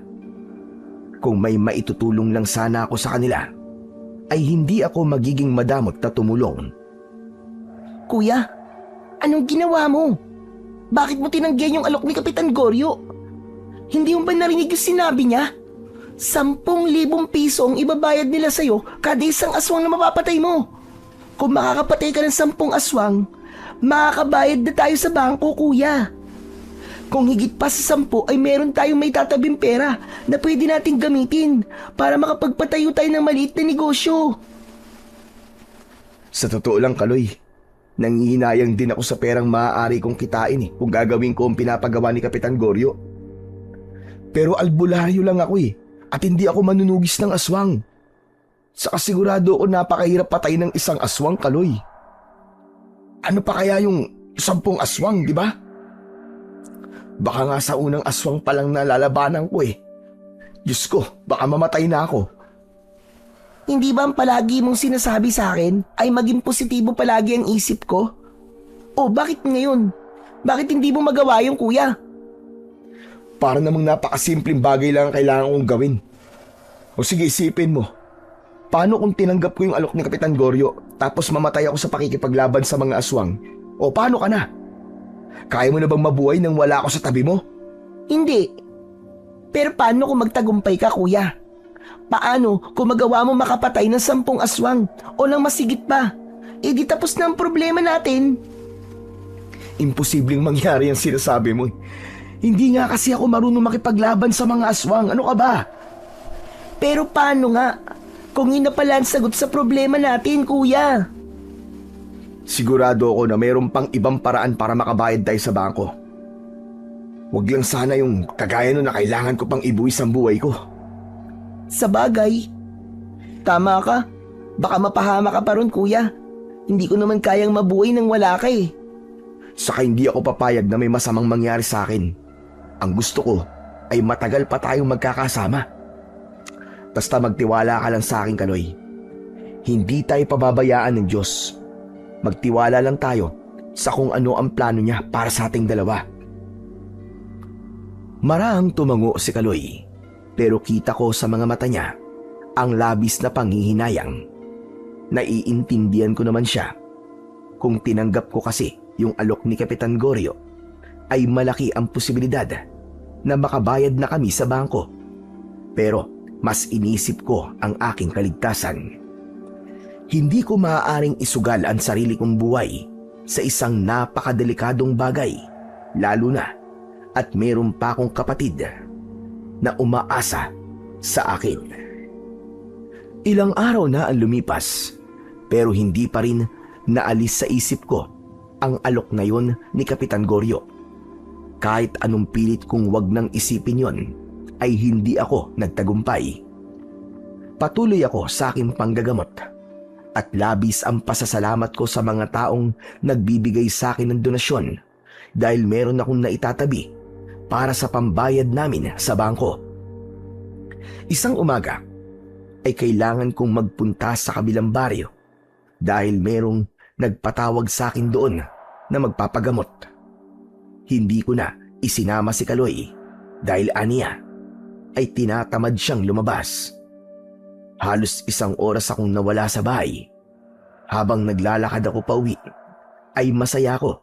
Kung may maitutulong lang sana ako sa kanila, ay hindi ako magiging madamot na tumulong. Kuya, anong ginawa mo? Bakit mo tinanggihan yung alok ni Kapitan Goryo? Hindi mo ba narinig yung sinabi niya? 10,000 piso ang ibabayad nila sa'yo kada isang aswang na mapapatay mo. Kung makakapatay ka ng 10 aswang, makakabayad na tayo sa bangko, kuya. Kung higit pa sa 10 ay meron tayong may tatabing pera na pwede nating gamitin para makapagpatayo tayo ng maliit na negosyo. Sa totoo lang, Kaloy, nangihinayang din ako sa perang maaari kong kitain kung gagawin ko ang pinapagawa ni Kapitan Goryo. Pero albularyo lang ako at hindi ako manunugis ng aswang. Saka sigurado ako napakahirap patay ng isang aswang, Kaloy. Ano pa kaya yung 10 aswang, di ba? Baka nga sa unang aswang pa lang nalalabanan ko Diyos ko, baka mamatay na ako. Hindi ba ang palagi mong sinasabi sa akin ay maging positibo palagi ang isip ko? O bakit ngayon? Bakit hindi mo magawa yung kuya? Para namang napakasimpleng bagay lang ang kailangan kong gawin. O sige, isipin mo. Paano kung tinanggap ko yung alok ni Kapitan Goryo tapos mamatay ako sa pakikipaglaban sa mga aswang? O paano ka na? Kaya mo na bang mabuhay nang wala ako sa tabi mo? Hindi. Pero paano kung magtagumpay ka, kuya? Paano kung magawa mo makapatay ng 10 aswang o ng masigit pa? E di tapos na ang problema natin. Imposibleng mangyari ang sinasabi mo. Hindi nga kasi ako marunong makipaglaban sa mga aswang. Ano ka ba? Pero paano nga kung yun na pala ang sagot sa problema natin, kuya? Sigurado ako na mayroon pang ibang paraan para makabayad tayo sa bangko. Huwag lang sana yung kagaya nun na kailangan ko pang ibuwis ang buhay ko. Sa bagay. Tama ka. Baka mapahama ka pa ron, kuya. Hindi ko naman kayang mabuhay nang wala ka Saka hindi ako papayag na may masamang mangyari sa akin. Ang gusto ko ay matagal pa tayong magkakasama. Basta magtiwala ka lang sa akin, Kaloy. Hindi tayo pababayaan ng Diyos. Magtiwala lang tayo sa kung ano ang plano niya para sa ating dalawa. Marahang tumango si Kaloy, pero kita ko sa mga mata niya ang labis na panghihinayang. Naiintindihan ko naman siya. Kung tinanggap ko kasi yung alok ni Kapitan Goryo, ay malaki ang posibilidad na makabayad na kami sa bangko. Pero mas inisip ko ang aking kaligtasan. Hindi ko maaaring isugal ang sarili kong buhay sa isang napakadelikadong bagay, lalo na at meron pa akong kapatid na umaasa sa akin. Ilang araw na ang lumipas, pero hindi pa rin naalis sa isip ko ang alok na yon ni Kapitan Goryo. Kahit anong pilit kong wag nang isipin yon, ay hindi ako nagtagumpay. Patuloy ako sa aking panggagamot at labis ang pasasalamat ko sa mga taong nagbibigay sa akin ng donasyon dahil meron akong naitatabi para sa pambayad namin sa bangko. Isang umaga ay kailangan kong magpunta sa kabilang baryo dahil merong nagpatawag sa akin doon na magpapagamot. Hindi ko na isinama si Kaloy dahil aniya ay tinatamad siyang lumabas. Halos 1 oras akong nawala sa bahay. Habang naglalakad ako pauwi, ay masaya ko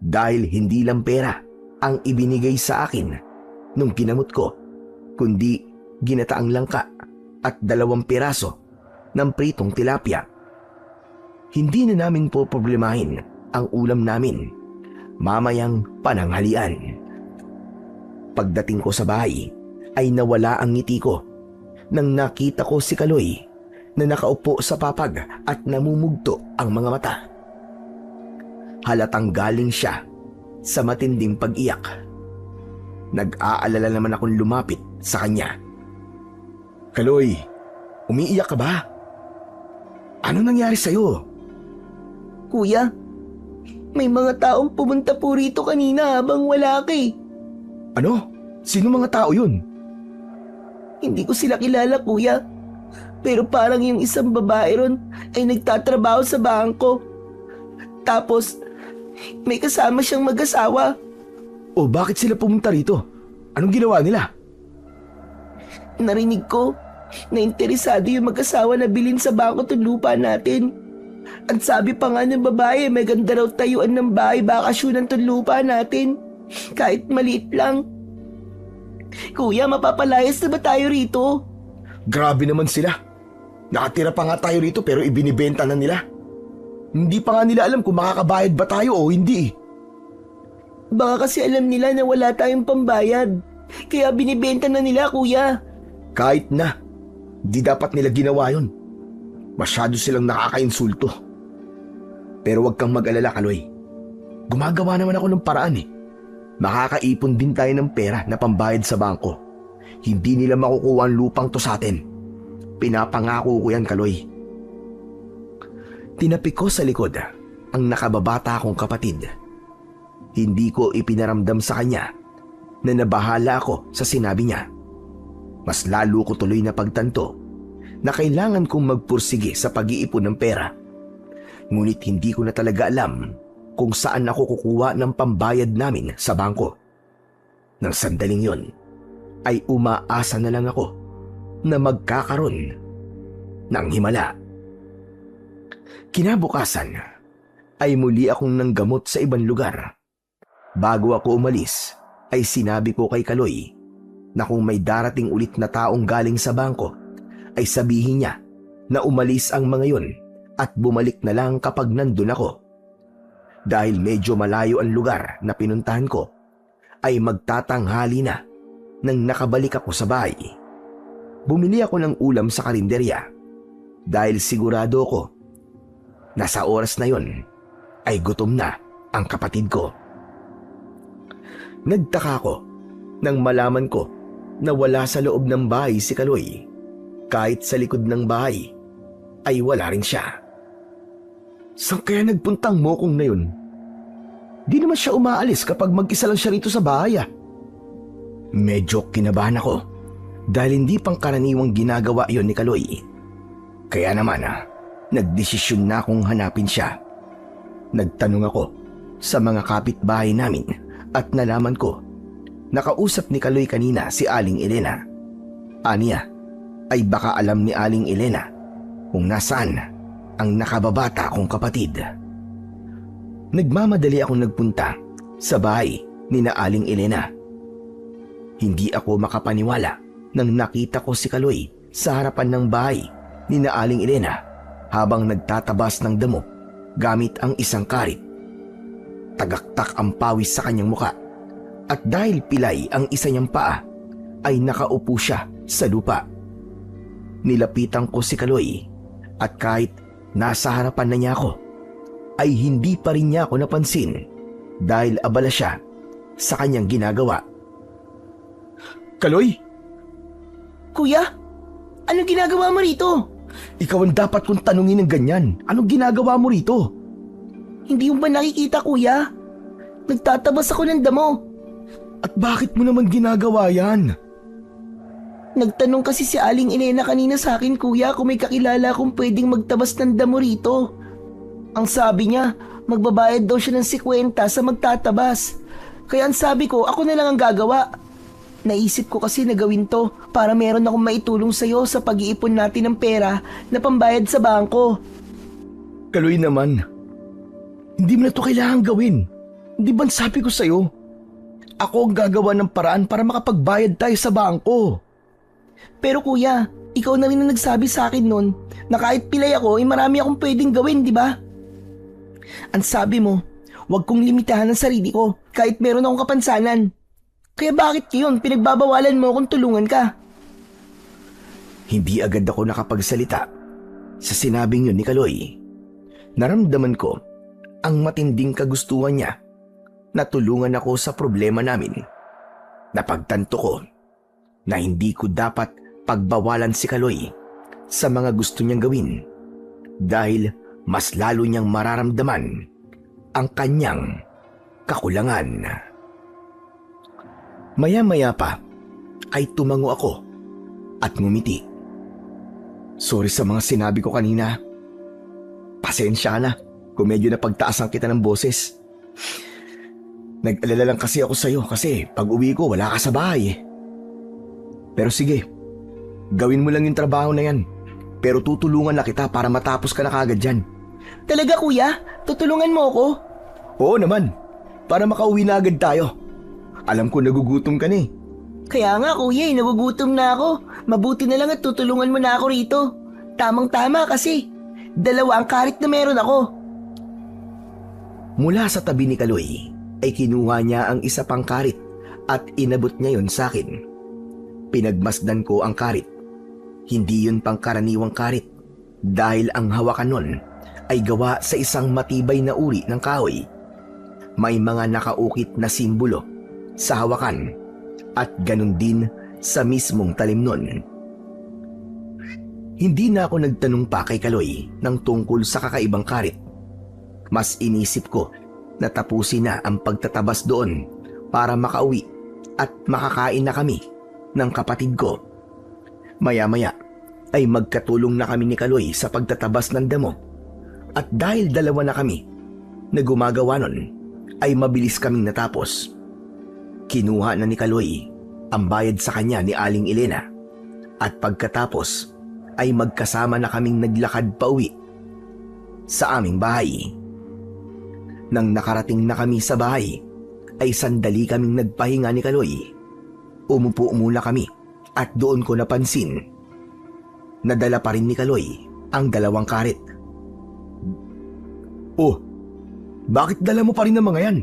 dahil hindi lang pera ang ibinigay sa akin nung ginamot ko, kundi ginataang langka at 2 piraso ng pritong tilapia. Hindi na namin po problemahin ang ulam namin mamayang pananghalian. Pagdating ko sa bahay ay nawala ang ngiti ko nang nakita ko si Kaloy na nakaupo sa papag at namumugto ang mga mata. Halatang galing siya sa matinding pag-iyak. Nag-aalala naman akong lumapit sa kanya. Kaloy, Umiiyak ka ba? Ano nangyari sa'yo? Kuya, may mga taong pumunta po rito kanina habang wala ka eh. Ano? Sino mga tao yun? Hindi ko sila kilala, kuya. Pero parang yung isang babae ron ay nagtatrabaho sa bangko. Tapos, may kasama siyang mag-asawa. O bakit sila pumunta rito? Anong ginawa nila? Narinig ko na interesado yung mag-asawa na bilhin sa bangko itong lupa natin. At sabi pa nga ng babae, may ganda raw tayuan ng bahay bakasyonan itong lupa natin. Kahit maliit lang. Kuya, mapapalayas na ba tayo rito? Grabe naman sila. Nakatira pa nga tayo rito pero ibinibenta na nila. Hindi pa nga nila alam kung makakabayad ba tayo o hindi. Baka kasi alam nila na wala tayong pambayad. Kaya binibenta na nila, kuya. Kahit na, di dapat nila ginawa yun. Masyado silang nakakainsulto. Pero wag kang mag-alala, Kaloy. Gumagawa naman ako ng paraan eh. Makakaipon din tayo ng pera na pambayad sa bangko. Hindi nila makukuha ang lupang to sa atin. Pinapangako ko yan, Kaloy. Tinapik ko sa likod ang nakababata kong kapatid. Hindi ko ipinaramdam sa kanya na nabahala ako sa sinabi niya. Mas lalo ko tuloy na pagtanto na kailangan kong magpursige sa pag-iipon ng pera. Ngunit hindi ko na talaga alam kung saan ako kukuha ng pambayad namin sa bangko. Nang sandaling yon, ay umaasa na lang ako na magkakaroon ng himala. Kinabukasan ay muli akong nanggamot sa ibang lugar. Bago ako umalis ay sinabi ko kay Kaloy na kung may darating ulit na taong galing sa bangko ay sabihin niya na umalis ang mga yon at bumalik na lang kapag nandun ako. Dahil medyo malayo ang lugar na pinuntahan ko, ay magtatanghali na nang nakabalik ako sa bahay. Bumili ako ng ulam sa karinderya dahil sigurado ko na sa oras na yon ay gutom na ang kapatid ko. Nagtaka ko nang malaman ko na wala sa loob ng bahay si Kaloy. Kahit sa likod ng bahay ay wala rin siya. Saan kaya nagpuntang mokong na yun? Di naman siya umaalis kapag mag-isa lang siya rito sa bahay ah. Medyo kinabahan ako dahil hindi pangkaraniwang ginagawa yon ni Kaloy. Kaya naman nagdesisyon na akong hanapin siya. Nagtanong ako sa mga kapitbahay namin at nalaman ko nakausap ni Kaloy kanina si Aling Elena. Aniya ay baka alam ni Aling Elena kung nasaan ang nakababata kong kapatid. Nagmamadali akong nagpunta sa bahay ni na Aling Elena. Hindi ako makapaniwala nang nakita ko si Kaloy sa harapan ng bahay ni na Aling Elena habang nagtatabas ng damo gamit ang isang karit. Tagaktak ang pawis sa kanyang muka at dahil pilay ang isa niyang paa ay nakaupo siya sa lupa. Nilapitan ko si Kaloy at kahit nasa harapan na niya ako, ay hindi pa rin niya ako napansin dahil abala siya sa kanyang ginagawa. Kaloy? Kuya, ano ginagawa mo rito? Ikaw ang dapat kong tanungin ng ganyan. Anong ginagawa mo rito? Hindi mo ba nakikita, kuya? Nagtatabas ako ng damo. At bakit mo naman ginagawa yan? Nagtanong kasi si Aling Elena kanina sa akin, kuya, kung may kakilala kung pwedeng magtabas ng damo rito. Ang sabi niya, magbabayad daw siya ng 50 sa magtatabas. Kaya ang sabi ko, ako na lang ang gagawa. Naisip ko kasi na gawin to para meron akong maitulong sa'yo sa pag-iipon natin ng pera na pambayad sa bangko. Kaloy naman, hindi mo na to kailangan gawin. Hindi ba sabi ko sa'yo? Ako ang gagawa ng paraan para makapagbayad tayo sa bangko. Pero kuya, ikaw na rin ang nagsabi sa akin nun na kahit pilay ako, ay marami akong pwedeng gawin, di ba? Ang sabi mo, huwag kong limitahan ang sarili ko kahit meron akong kapansanan. Kaya bakit ngayon pinagbabawalan mo kung tulungan ka? Hindi agad ako nakapagsalita sa sinabing yun ni Kaloy. Naramdaman ko ang matinding kagustuhan niya na tulungan ako sa problema namin. Napagtanto ko na hindi ko dapat pagbawalan si Kaloy sa mga gusto niyang gawin dahil mas lalo niyang mararamdaman ang kanyang kakulangan. Maya-maya pa ay tumango ako at ngumiti. Sorry sa mga sinabi ko kanina. Pasensya na kung medyo napagtaasan kita ng boses. Nag-alala lang kasi ako sa'yo kasi pag uwi ko wala ka sa bahay eh. Pero sige, gawin mo lang yung trabaho na yan. Pero tutulungan na kita para matapos ka na kagad dyan. Talaga kuya? Tutulungan mo ako? Oo naman, para makauwi na agad tayo. Alam ko nagugutom ka na eh. Kaya nga kuya, nagugutom na ako. Mabuti na lang at tutulungan mo na ako rito. Tamang-tama kasi. 2 ang karit na meron ako. Mula sa tabi ni Kaloy ay kinuha niya ang isa pang karit at inabot niya yon sa akin. Pinagmasdan ko ang karit. Hindi yun pangkaraniwang karit dahil ang hawakan nun ay gawa sa isang matibay na uri ng kahoy. May mga nakaukit na simbolo sa hawakan at ganun din sa mismong talim nun. Hindi na ako nagtanong pa kay Kaloy ng tungkol sa kakaibang karit. Mas inisip ko na tapusin na ang pagtatabas doon para makauwi at makakain na kami ng kapatid ko. Maya-maya ay magkatulong na kami ni Kaloy sa pagtatabas ng damo. At dahil 2 na kami na gumagawa nun, ay mabilis kaming natapos. Kinuha na ni Kaloy ang bayad sa kanya ni Aling Elena. At pagkatapos ay magkasama na kaming naglakad pauwi sa aming bahay. Nang nakarating na kami sa bahay, ay sandali kaming nagpahinga ni Kaloy. Umupo muna kami at doon ko napansin na dala pa rin ni Kaloy ang 2 karit. Oh, bakit dala mo pa rin ang mga yan?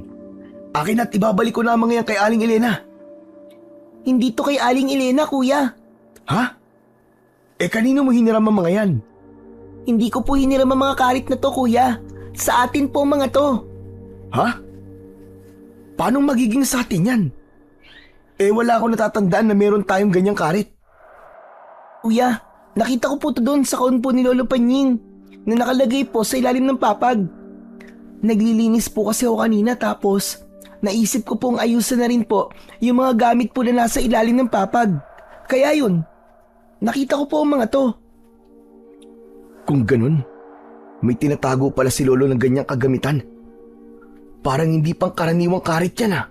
Akin at ibabalik ko na ang mga yan kay Aling Elena. Hindi to kay Aling Elena, kuya. Ha? Eh kanino mo hiniram ang mga yan? Hindi ko po hiniram ang mga karit na to, kuya. Sa atin po mga to. Ha? Paano magiging sa atin yan? Eh wala akong natatandaan na meron tayong ganyang karit. Kuya, nakita ko po to doon sa kahon po ni Lolo Panying na nakalagay po sa ilalim ng papag. Naglilinis po kasi ako kanina tapos naisip ko pong ayusan na rin po yung mga gamit po na nasa ilalim ng papag. Kaya yun, nakita ko po ang mga to. Kung ganun, may tinatago pala si Lolo ng ganyang kagamitan. Parang hindi pang karaniwang karit yan ah.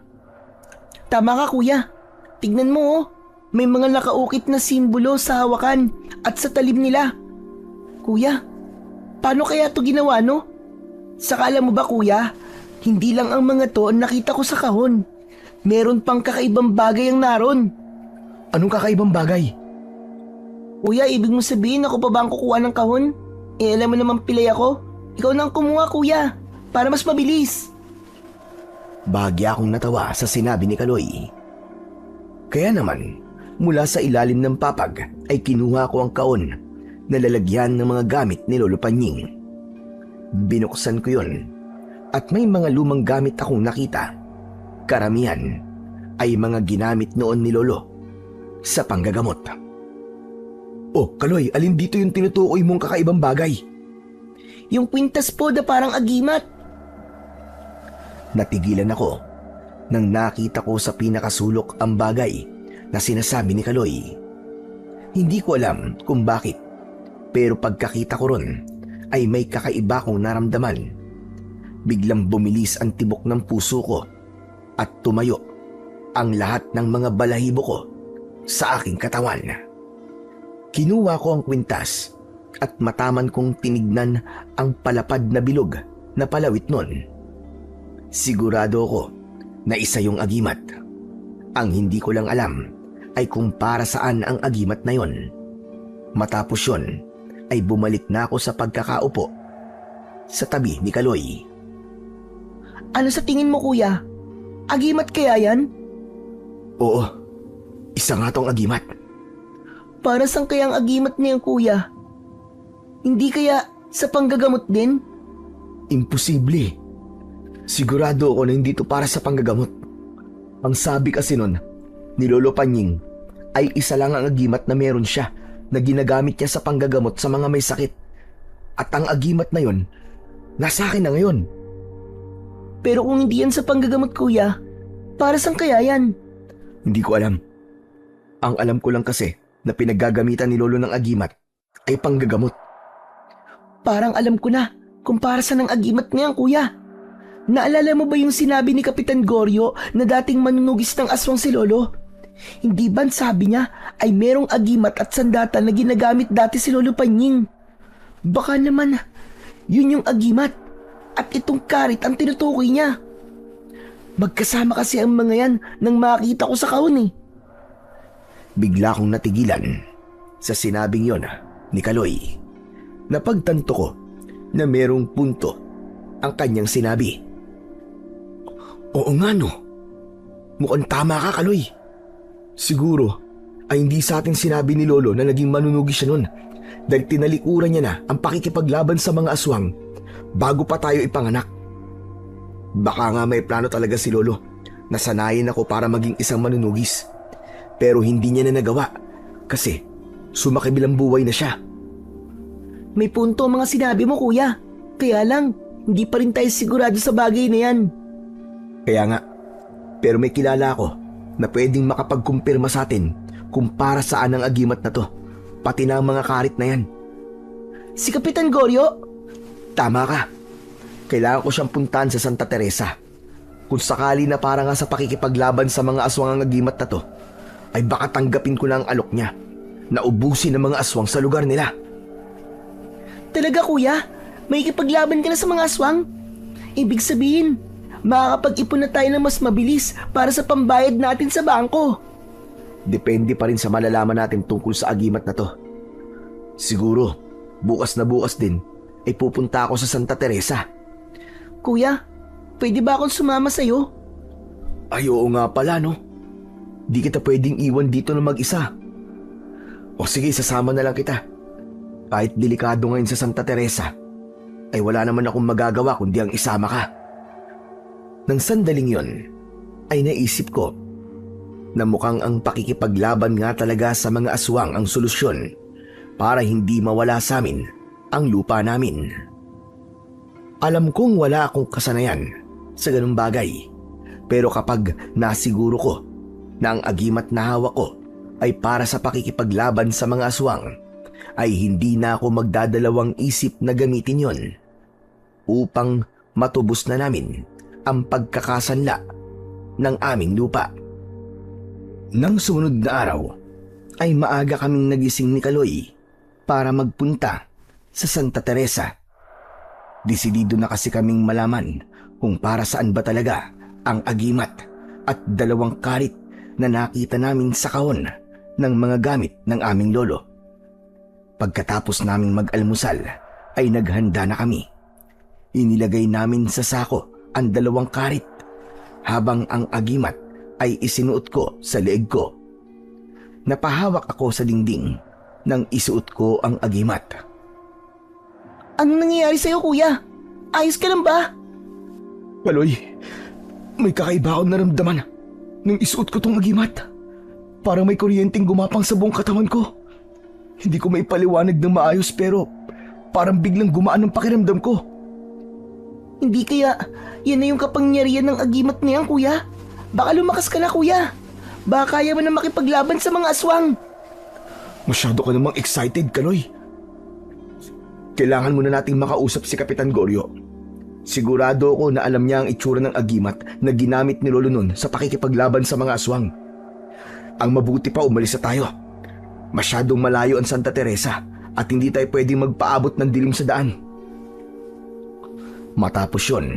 Tama ka kuya, tignan mo oh. May mga nakaukit na simbolo sa hawakan at sa talim nila. Kuya, paano kaya to ginawa no? Saka alam mo ba kuya, hindi lang ang mga to ang nakita ko sa kahon. Meron pang kakaibang bagay ang naroon. Anong kakaibang bagay? Kuya, ibig mo sabihin ako pa ba ang kukuha ng kahon? Eh alam mo naman pilay ako. Ikaw nang kumuha kuya, para mas mabilis. Bahagya akong natawa sa sinabi ni Kaloy. Kaya naman, mula sa ilalim ng papag ay kinuha ko ang kaon na lalagyan ng mga gamit ni Lolo Panying. Binuksan ko yun at may mga lumang gamit akong nakita. Karamihan ay mga ginamit noon ni Lolo sa panggagamot. Oh, Kaloy, alin dito yung tinutukoy mong kakaibang bagay? Yung kwintas po na parang agimat. Natigilan ako nang nakita ko sa pinakasulok ang bagay na sinasabi ni Kaloy. Hindi ko alam kung bakit, pero pagkakita ko ron ay may kakaiba kong naramdaman. Biglang bumilis ang tibok ng puso ko at tumayo ang lahat ng mga balahibo ko sa aking katawan. Kinuha ko ang kwintas at mataman kong tinignan ang palapad na bilog na palawit nun. Sigurado ako na isa yung agimat. Ang hindi ko lang alam ay kung para saan ang agimat na yon. Matapos yon ay bumalik na ako sa pagkakaupo sa tabi ni Kaloy. Ano sa tingin mo kuya? Agimat kaya yan? Oo, isa nga tong agimat. Para saan kaya ang agimat na yan kuya? Hindi kaya sa panggagamot din? Imposible. Sigurado ako na hindi to para sa panggagamot. Ang sabi kasi nun ni Lolo Panying ay isa lang ang agimat na meron siya na ginagamit niya sa panggagamot sa mga may sakit. At ang agimat na yon, nasa akin na ngayon. Pero kung hindi yan sa panggagamot, kuya, para saan kaya yan? Hindi ko alam. Ang alam ko lang kasi na pinaggagamitan ni Lolo ng agimat ay panggagamot. Parang alam ko na kung para saan ang agimat niyan, kuya. Naalala mo ba yung sinabi ni Kapitan Goryo na dating manunugis ng aswang si Lolo? Hindi ba sabi niya ay merong agimat at sandata na ginagamit dati si Lolo Panying? Baka naman yun yung agimat at itong karit ang tinutukoy niya. Magkasama kasi ang mga yan nang makita ko sa kahon eh. Bigla kong natigilan sa sinabing yon ni Kaloy. Napagtanto ko na merong punto ang kanyang sinabi. Oo nga no, mukhang tama ka, Kaloy. Siguro ay hindi sa atin sinabi ni Lolo na naging manunugis siya nun dahil tinalikuran niya na ang pakikipaglaban sa mga aswang bago pa tayo ipanganak. Baka nga may plano talaga si Lolo na sanayin ako para maging isang manunugis. Pero hindi niya na nagawa kasi sumakibilang buhay na siya. May punto ang mga sinabi mo, kuya. Kaya lang, hindi pa rin tayo sigurado sa bagay na yan. Kaya nga, pero may kilala ako na pwedeng makapagkumpirma sa atin kung para saan ang agimat na to, pati na ang mga karit na yan. Si Kapitan Goryo? Tama ka. Kailangan ko siyang puntahan sa Santa Teresa. Kung sakali na para nga sa pakikipaglaban sa mga aswang ang agimat na to, ay baka tanggapin ko na ang alok niya na ubusin ang mga aswang sa lugar nila. Talaga, kuya? May ikipaglaban ka na sa mga aswang? Ibig sabihin, makakapag-ipon na tayo ng mas mabilis para sa pambayad natin sa bangko. Depende pa rin sa malalaman natin tungkol sa agimat na to. Siguro, bukas na bukas din ay pupunta ako sa Santa Teresa. Kuya, pwede ba akong sumama sa'yo? Ay oo nga pala no. Di kita pwedeng iwan dito na mag-isa. O sige, sasama na lang kita. Kahit delikado ngayon sa Santa Teresa, ay wala naman akong magagawa kundi ang isama ka. Nang sandaling yon, ay naisip ko na mukhang ang pakikipaglaban nga talaga sa mga aswang ang solusyon para hindi mawala sa amin ang lupa namin. Alam kong wala akong kasanayan sa ganung bagay, pero kapag nasiguro ko na ang agimat na hawak ko ay para sa pakikipaglaban sa mga aswang, ay hindi na ako magdadalawang isip na gamitin yon upang matubos na namin ang pagkakasanla ng aming lupa. Nang sumunod na araw, ay maaga kaming nagising ni Kaloy para magpunta sa Santa Teresa. Desidido na kasi kaming malaman kung para saan ba talaga ang agimat at dalawang karit na nakita namin sa kahon ng mga gamit ng aming lolo. Pagkatapos naming mag-almusal ay naghanda na kami. Inilagay namin sa sako ang dalawang karit habang ang agimat ay isinuot ko sa leeg ko. Napahawak ako sa dingding nang isuot ko ang agimat. Anong nangyayari sa'yo, kuya? Ayos ka lang ba? Kaloy, may kakaiba akong naramdaman nung isuot ko tong agimat. Parang may kuryenteng gumapang sa buong katawan ko. Hindi ko maipaliwanag ng maayos pero parang biglang gumaan ang pakiramdam ko. Hindi kaya yan na yung kapangyarihan ng agimat na yan, kuya? Baka lumakas ka na, kuya. Baka kaya mo na makipaglaban sa mga aswang. Masyado ka namang excited, Kaloy. Kailangan muna nating makausap si Kapitan Goryo. Sigurado ako na alam niya ang itsura ng agimat na ginamit ni Lolo nun sa pakikipaglaban sa mga aswang. Ang mabuti pa umalis na tayo. Masyadong malayo ang Santa Teresa at hindi tayo pwedeng magpaabot ng dilim sa daan. Matapos yun,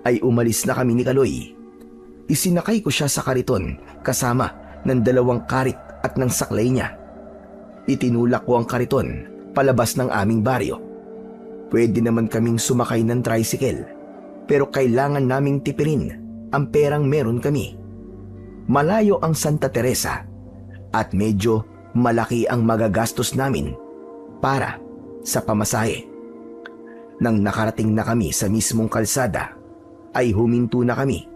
ay umalis na kami ni Kaloy. Isinakay ko siya sa kariton kasama ng dalawang karit at ng saklay niya. Itinulak ko ang kariton palabas ng aming baryo. Pwede naman kaming sumakay ng tricycle, pero kailangan naming tipirin ang perang meron kami. Malayo ang Santa Teresa at medyo malaki ang magagastos namin para sa pamasahe. Nang nakarating na kami sa mismong kalsada, ay huminto na kami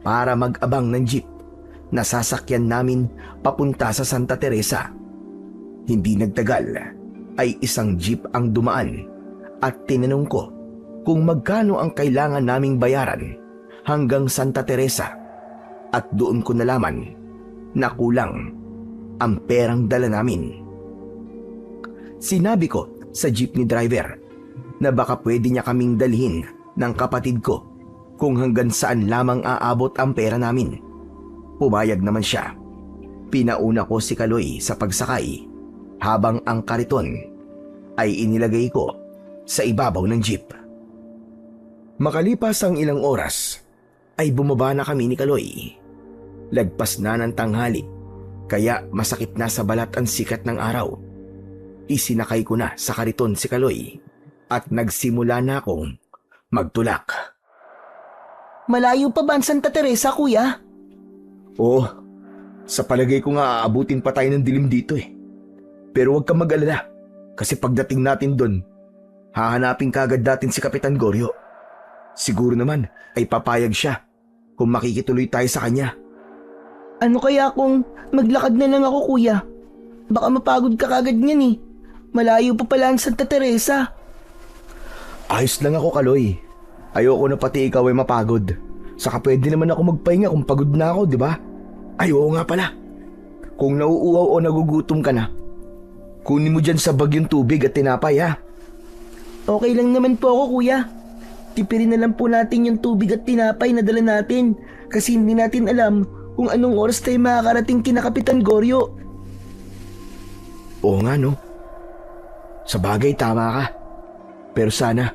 para mag-abang ng jeep na sasakyan namin papunta sa Santa Teresa. Hindi nagtagal ay isang jeep ang dumaan at tinanong ko kung magkano ang kailangan naming bayaran hanggang Santa Teresa, at doon ko nalaman na kulang ang perang dala namin. Sinabi ko sa jeepney driver na baka pwede niya kaming dalhin ng kapatid ko kung hanggang saan lamang aabot ang pera namin. Pumayag naman siya. Pinauna ko si Kaloy sa pagsakay habang ang kariton ay inilagay ko sa ibabaw ng jeep. Makalipas ang ilang oras ay bumaba na kami ni Kaloy. Lagpas na ng tanghali kaya masakit na sa balat ang sikat ng araw. Isinakay ko na sa kariton si Kaloy at nagsimula na akong magtulak. Malayo pa ba ang Santa Teresa, kuya? Oo, sa palagay ko nga aabutin pa tayo ng dilim dito eh. Pero huwag kang mag-alala kasi pagdating natin doon, hahanapin kagad natin si Kapitan Goryo. Siguro naman ay papayag siya kung makikituloy tayo sa kanya. Ano kaya kung maglakad na lang ako, kuya? Baka mapagod ka kagad niyan eh. Malayo pa pala ang Santa Teresa. Ayos lang ako, Kaloy. Ayoko na pati ikaw ay mapagod. Saka pwede naman ako magpahinga kung pagod na ako, di ba? Ay, oo nga pala. Kung nauuaw o nagugutom ka na, kunin mo dyan sa bag yung tubig at tinapay, ha? Okay lang naman po ako, kuya. Tipirin na lang po natin yung tubig at tinapay na dala natin kasi hindi natin alam kung anong oras tayo makakarating kina Kapitan Goryo. Oo nga, no? Sa bagay, tama ka. Pero sana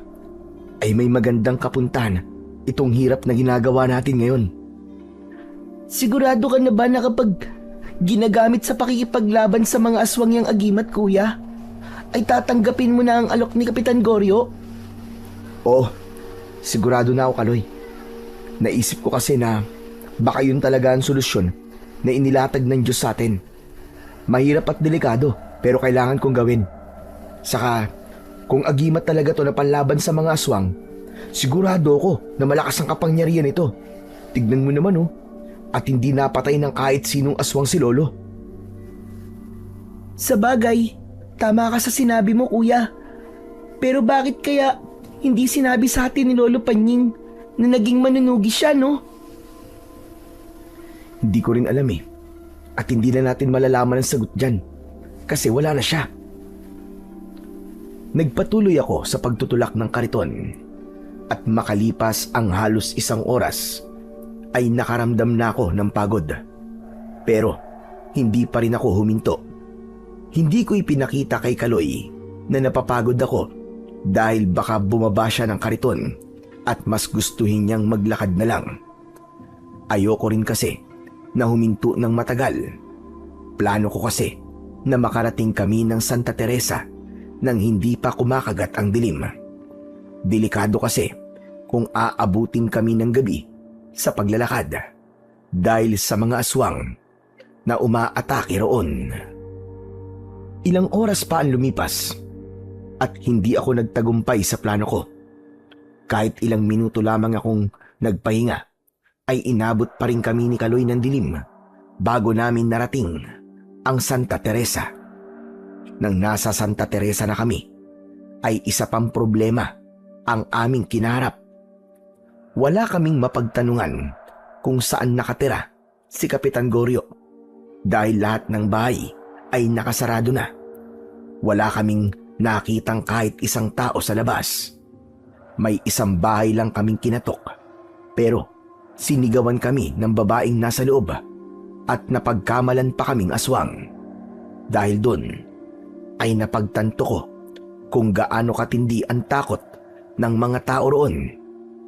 ay may magandang kapuntahan itong hirap na ginagawa natin ngayon. Sigurado ka na ba na kapag ginagamit sa pakikipaglaban sa mga aswang yung agimat, kuya, ay tatanggapin mo na ang alok ni Kapitan Goryo? Oo, sigurado na ako, Kaloy. Naisip ko kasi na baka yun talaga ang solusyon na inilatag ng Diyos sa atin. Mahirap at delikado pero kailangan kong gawin. Saka kung agimat talaga to na panlaban sa mga aswang, sigurado ako na malakas ang kapangyarihan nito. Tignan mo naman oh, at hindi napatay ng kahit sinong aswang si Lolo. Sa bagay, tama ka sa sinabi mo, kuya. Pero bakit kaya hindi sinabi sa atin ni Lolo Panying na naging manunugi siya, no? Hindi ko rin alam eh. At hindi na natin malalaman ang sagot dyan kasi wala na siya. Nagpatuloy ako sa pagtutulak ng kariton at makalipas ang halos isang oras ay nakaramdam na ako ng pagod. Pero hindi pa rin ako huminto. Hindi ko ipinakita kay Kaloy na napapagod ako dahil baka bumaba siya ng kariton at mas gustuhin niyang maglakad na lang. Ayoko rin kasi na huminto ng matagal. Plano ko kasi na makarating kami ng Santa Teresa nang hindi pa kumakagat ang dilim. Delikado kasi kung aabutin kami ng gabi sa paglalakad dahil sa mga aswang na umaatake roon. Ilang oras pa ang lumipas at hindi ako nagtagumpay sa plano ko. Kahit ilang minuto lamang akong nagpahinga ay inabot pa rin kami ni Kaloy ng dilim bago namin narating ang Santa Teresa. Nang nasa Santa Teresa na kami, ay isa pang problema ang aming kinaharap. Wala kaming mapagtanungan kung saan nakatira si Kapitan Goryo dahil lahat ng bahay ay nakasarado na. Wala kaming nakitang kahit isang tao sa labas. May isang bahay lang kaming kinatok pero sinigawan kami ng babaeng nasa loob at napagkamalan pa kaming aswang. Dahil doon ay napagtanto ko kung gaano katindi ang takot ng mga tao roon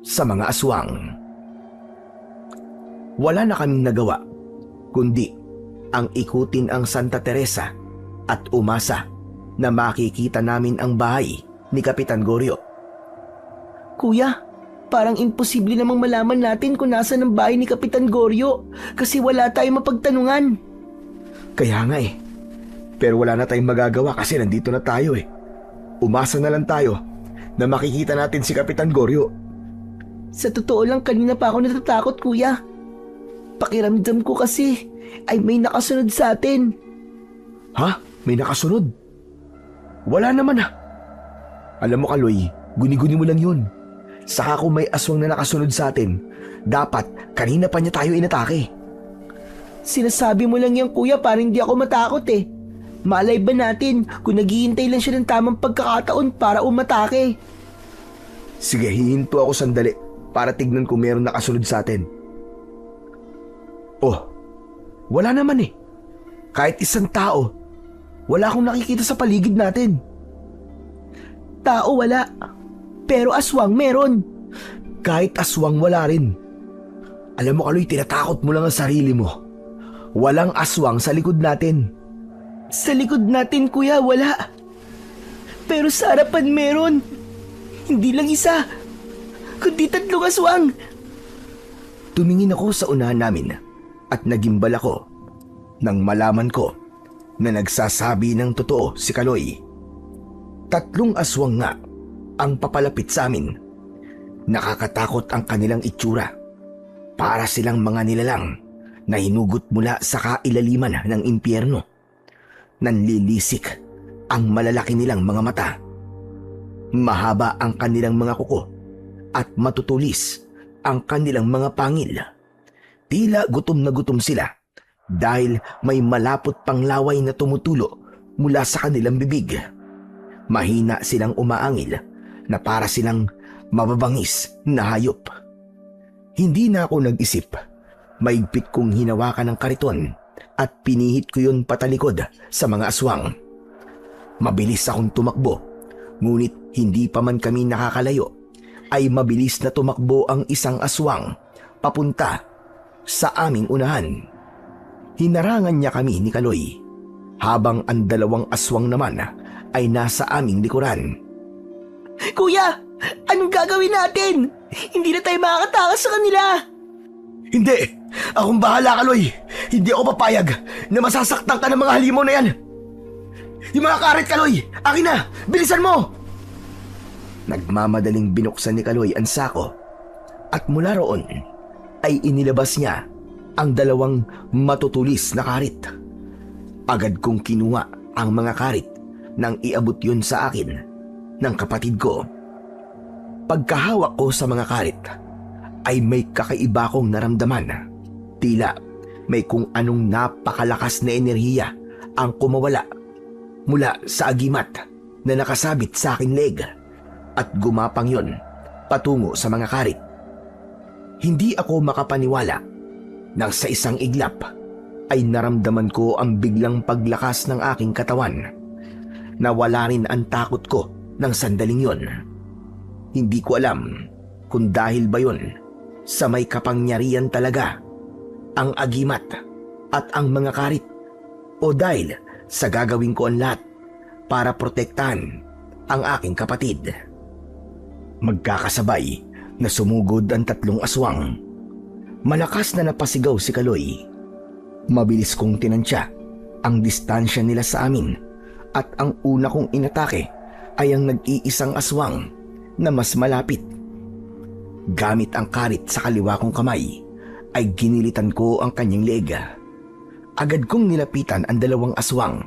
sa mga aswang. Wala na kaming nagawa kundi ang ikutin ang Santa Teresa at umasa na makikita namin ang bahay ni Kapitan Goryo. Kuya, parang imposible namang malaman natin kung nasa ng bahay ni Kapitan Goryo kasi wala tayong mapagtanungan. Kaya nga eh. Pero wala na tayong magagawa kasi nandito na tayo eh. Umasa na lang tayo na makikita natin si Kapitan Goryo. Sa totoo lang, kanina pa ako natatakot, kuya. Pakiramdam ko kasi ay may nakasunod sa atin. Ha? May nakasunod. Wala naman ah. Alam mo Kaloy, guni-guni mo lang yun. Saka kung may aswang na nakasunod sa atin, dapat kanina pa niya tayo inatake. Sinasabi mo lang yan kuya para hindi ako matakot eh. Malay ba natin kung naghihintay lang siya ng tamang pagkakataon para umatake? Sige, hihinto ako sandali para tignan kung meron nakasunod sa atin. Oh, wala naman eh. Kahit isang tao, wala akong nakikita sa paligid natin. Tao wala, pero aswang meron. Kahit aswang wala rin. Alam mo Kaloy, tinatakot mo lang ang sarili mo. Walang aswang sa likod natin. Sa likod natin kuya, wala. Pero sa harapan meron. Hindi lang isa, kundi 3 aswang. Tumingin ako sa unahan namin at nagimbal ako nang malaman ko na nagsasabi ng totoo si Kaloy. 3 aswang nga ang papalapit sa amin. Nakakatakot ang kanilang itsura. Para silang mga nilalang na hinugot mula sa kailaliman ng impyerno. Nanlilisik ang malalaki nilang mga mata. Mahaba ang kanilang mga kuko at matutulis ang kanilang mga pangil. Tila gutom na gutom sila dahil may malapot pang laway na tumutulo mula sa kanilang bibig. Mahina silang umaangil na para silang mababangis na hayop. Hindi na ako nag-isip. Maigpit kong hinawakan ng kariton at pinihit ko yun patalikod sa mga aswang. Mabilis akong tumakbo, ngunit hindi pa man kami nakakalayo, ay mabilis na tumakbo ang isang aswang papunta sa aming unahan. Hinarangan niya kami ni Kaloy, habang ang 2 aswang naman ay nasa aming likuran. Kuya, anong gagawin natin? Hindi na tayo makakatakas sa kanila. Hindi! Akong bahala, Kaloy! Hindi ako papayag na masasaktan ka ng mga halimaw na yan! Yung mga karet, Kaloy! Akin na! Bilisan mo! Nagmamadaling binuksan ni Kaloy ang sako at mula roon ay inilabas niya ang 2 matutulis na karit. Agad kong kinuha ang mga karit nang iabot yun sa akin ng kapatid ko. Pagkahawak ko sa mga karit ay may kakaiba kong naramdaman. Tila may kung anong napakalakas na enerhiya ang kumawala mula sa agimat na nakasabit sa aking leg at gumapang yon patungo sa mga karit. Hindi ako makapaniwala nang sa isang iglap ay naramdaman ko ang biglang paglakas ng aking katawan. Nawala rin ang takot ko ng sandaling yon. Hindi ko alam kung dahil ba yon sa may kapangyarihan talaga ang agimat at ang mga karit o dahil sa gagawin ko ang lahat para protektahan ang aking kapatid. Magkakasabay na sumugod ang 3 aswang. Malakas na napasigaw si Kaloy. Mabilis kong tinansya ang distansya nila sa amin at ang una kong inatake ay ang nag-iisang aswang na mas malapit. Gamit ang karit sa kaliwa kong kamay ay ginilitan ko ang kanyang leg. Agad kong nilapitan ang 2 aswang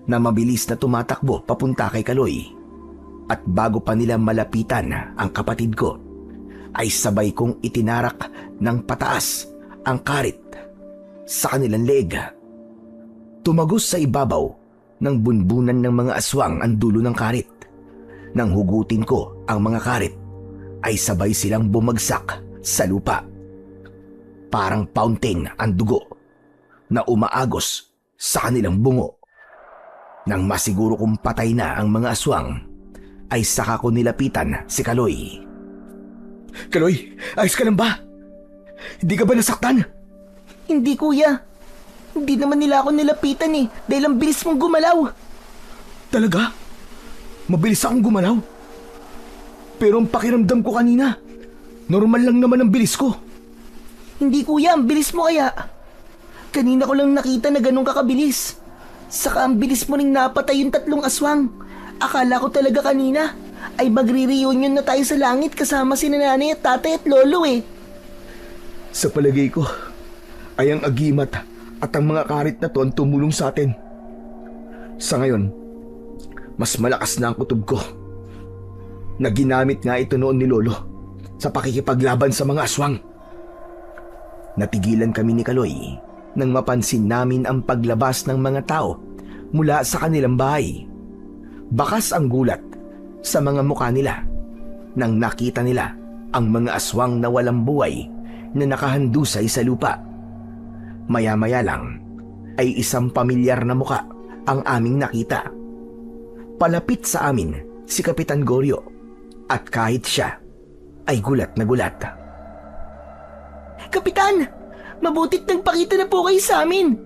na mabilis na tumatakbo papunta kay Kaloy. At bago pa nila malapitan ang kapatid ko, ay sabay kong itinarak ng pataas ang karit sa kanilang leg. Tumagos sa ibabaw ng bunbunan ng mga aswang ang dulo ng karit. Nang hugutin ko ang mga karit, ay sabay silang bumagsak sa lupa. Parang fountain ang dugo na umaagos sa kanilang bungo. Nang masiguro kong patay na ang mga aswang, ay saka ko nilapitan si Kaloy. Kaloy, ayos ka lang ba? Hindi ka ba nasaktan? Hindi kuya. Hindi naman nila ako nilapitan eh, dahil ang bilis mong gumalaw. Talaga? Mabilis akong gumalaw? Pero ang pakiramdam ko kanina, normal lang naman ang bilis ko. Hindi kuya, ang bilis mo kaya. Kanina ko lang nakita na ganun kakabilis. Saka ang bilis mo ring napatay yung 3 aswang. Akala ko talaga kanina ay magre-reunion na tayo sa langit kasama si nanay at tatay at lolo eh. Sa palagay ko, ay ang agimat at ang mga karit na to ang tumulong sa atin. Sa ngayon, mas malakas na ang kutob ko na ginamit nga ito noon ni Lolo sa pakikipaglaban sa mga aswang. Natigilan kami ni Kaloy nang mapansin namin ang paglabas ng mga tao mula sa kanilang bahay. Bakas ang gulat sa mga mukha nila nang nakita nila ang mga aswang na walang buhay na nakahandusay sa lupa. Maya-maya lang ay isang pamilyar na muka ang aming nakita. Palapit sa amin si Kapitan Goryo at kahit siya ay gulat na gulat. Kapitan, mabutit nagpakita na po kayo sa amin.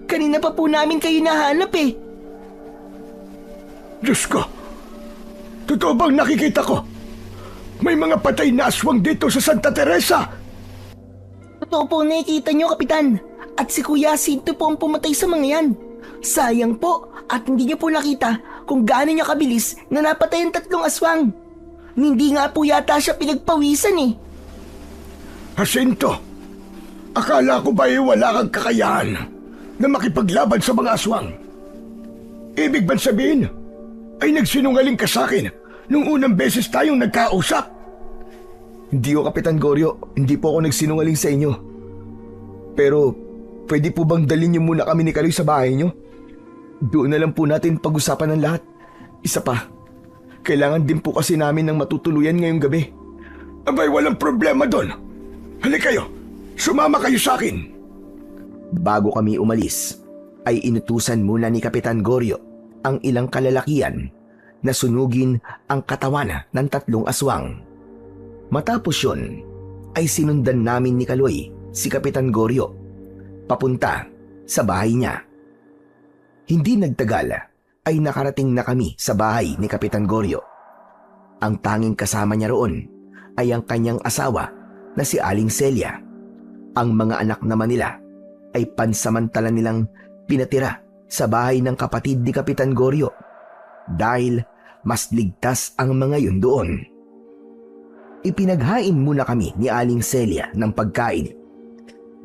Kanina pa po namin kayo nahanap eh. Diyos ko! Totoo bang nakikita ko? May mga patay na aswang dito sa Santa Teresa! Totoo po nakikita nyo, Kapitan. At si Kuya Jacinto po ang pumatay sa mga yan. Sayang po at hindi niyo po nakita kung gaano niya kabilis na napatay ang 3 aswang. Hindi nga po yata siya pinagpawisan eh. Jacinto, akala ko ba wala kang kakayahan na makipaglaban sa mga aswang? Ibig bang sabihin ay nagsinungaling ka sa akin nung unang beses tayong nagkausap? Hindi ko, Kapitan Goryo. Hindi po ako nagsinungaling sa inyo. Pero pwede po bang dalhin niyo muna kami ni Kaloy sa bahay niyo? Doon na lang po natin pag-usapan ng lahat. Isa pa, kailangan din po kasi namin ng matutuluyan ngayong gabi. Abay, walang problema doon. Halika kayo, sumama kayo sa akin. Bago kami umalis, ay inutusan muna ni Kapitan Goryo ang ilang kalalakian na sunugin ang katawan ng 3 aswang. Matapos yun, ay sinundan namin ni Kaloy si Kapitan Goryo papunta sa bahay niya. Hindi nagtagal ay nakarating na kami sa bahay ni Kapitan Goryo. Ang tanging kasama niya roon ay ang kanyang asawa na si Aling Celia. Ang mga anak naman nila ay pansamantala nilang pinatira sa bahay ng kapatid ni Kapitan Goryo dahil mas ligtas ang mga yun doon. Ipinaghain muna kami ni Aling Celia ng pagkain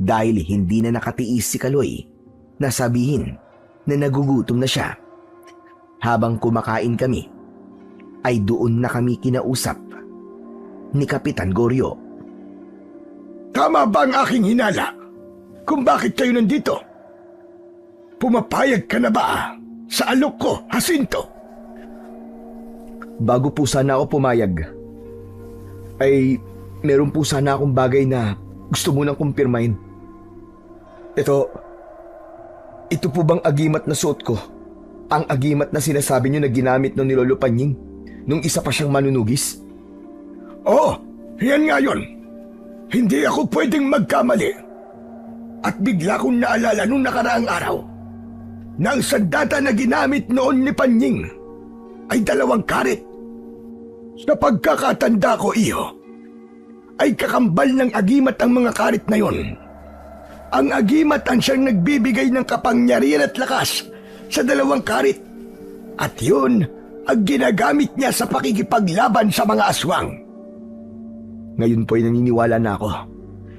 dahil hindi na nakatiis si Kaloy na sabihin na nagugutom na siya. Habang kumakain kami, ay doon na kami kinausap ni Kapitan Goryo. Tama ba ang aking hinala kung bakit kayo nandito? Pumapayag ka na ba sa alok ko, Jacinto? Bago po sana ako pumayag, ay meron po sana akong bagay na gusto mo nang kumpirmahin. Ito po bang agimat na suot ko? Ang agimat na sinasabi niyo na ginamit ni Lolo Panying nung isa pa siyang manunugis? Oo, yan nga yun. Hindi ako pwedeng magkamali. At bigla kong naalala nung nakaraang araw na ang sandata na ginamit noon ni Panying ay 2 karit. Sa pagkakatanda ko, iho, ay kakambal ng agimat ang mga karit na yon. Ang agimat ang siyang nagbibigay ng kapangyarihan at lakas sa 2 karit. At yun ang ginagamit niya sa pakikipaglaban sa mga aswang. Ngayon po ay naniniwala na ako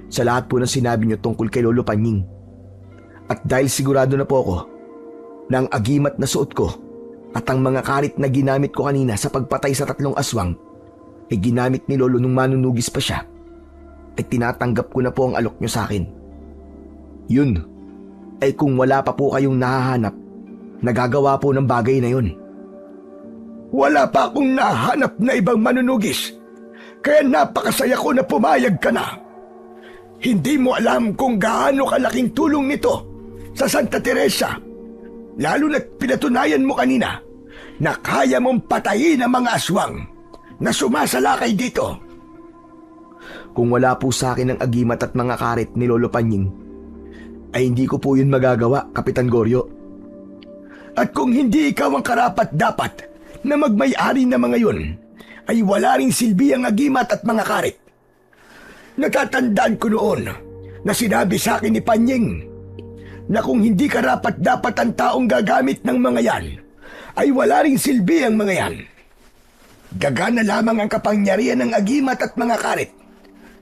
sa lahat po ng sinabi niyo tungkol kay Lolo Panying. At dahil sigurado na po ako na ang agimat na suot ko at ang mga karit na ginamit ko kanina sa pagpatay sa 3 aswang ay ginamit ni Lolo nung manunugis pa siya, ay tinatanggap ko na po ang alok niyo sa akin. Yun ay kung wala pa po kayong nahahanap na gagawa po ng bagay na yun. Wala pa akong nahanap na ibang manunugis, kaya napakasaya ko na pumayag ka na. Hindi mo alam kung gaano kalaking tulong nito sa Santa Teresa, lalo na't pinatunayan mo kanina na kaya mong patayin ang mga aswang na sumasalakay dito. Kung wala po sa akin ang agimat at mga karit ni Lolo Panying, ay hindi ko po yun magagawa, Kapitan Goryo. At kung hindi ikaw ang karapat-dapat na magmay-ari na mga yun, ay wala ring silbi ang agimat at mga karit. Natatandaan ko noon na sinabi sa akin ni Panying na kung hindi karapat-dapat ang taong gagamit ng mga yan, ay wala ring silbi ang mga yan. Gagana lamang ang kapangyarihan ng agimat at mga karit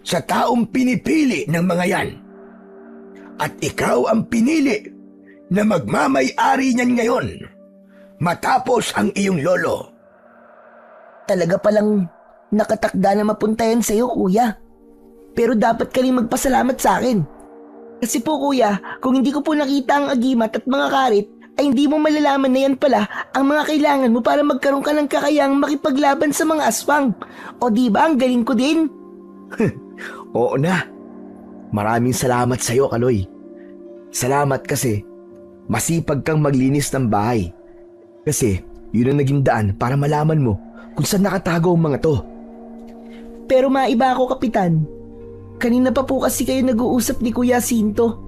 sa taong pinipili ng mga yan. At ikaw ang pinili na magmamay-ari niyan ngayon. matapos ang iyong lolo. Talaga palang nakatakda na mapunta yan sa'yo, kuya. Pero dapat ka rin magpasalamat sa akin. Kasi po kuya, kung hindi ko po nakita ang agimat at mga karit, ay hindi mo malalaman na yan pala ang mga kailangan mo para magkaroon ka ng kakayahang makipaglaban sa mga aswang. O di ba ang galing ko din? Oo na. Maraming salamat sa iyo, Kaloy. Salamat kasi masipag kang maglinis ng bahay. Kasi yun ang naging daan para malaman mo kung saan nakatago ang mga to. Pero maiba ako, Kapitan. Kanina pa po kasi kayo nag-uusap ni Kuya Sinto.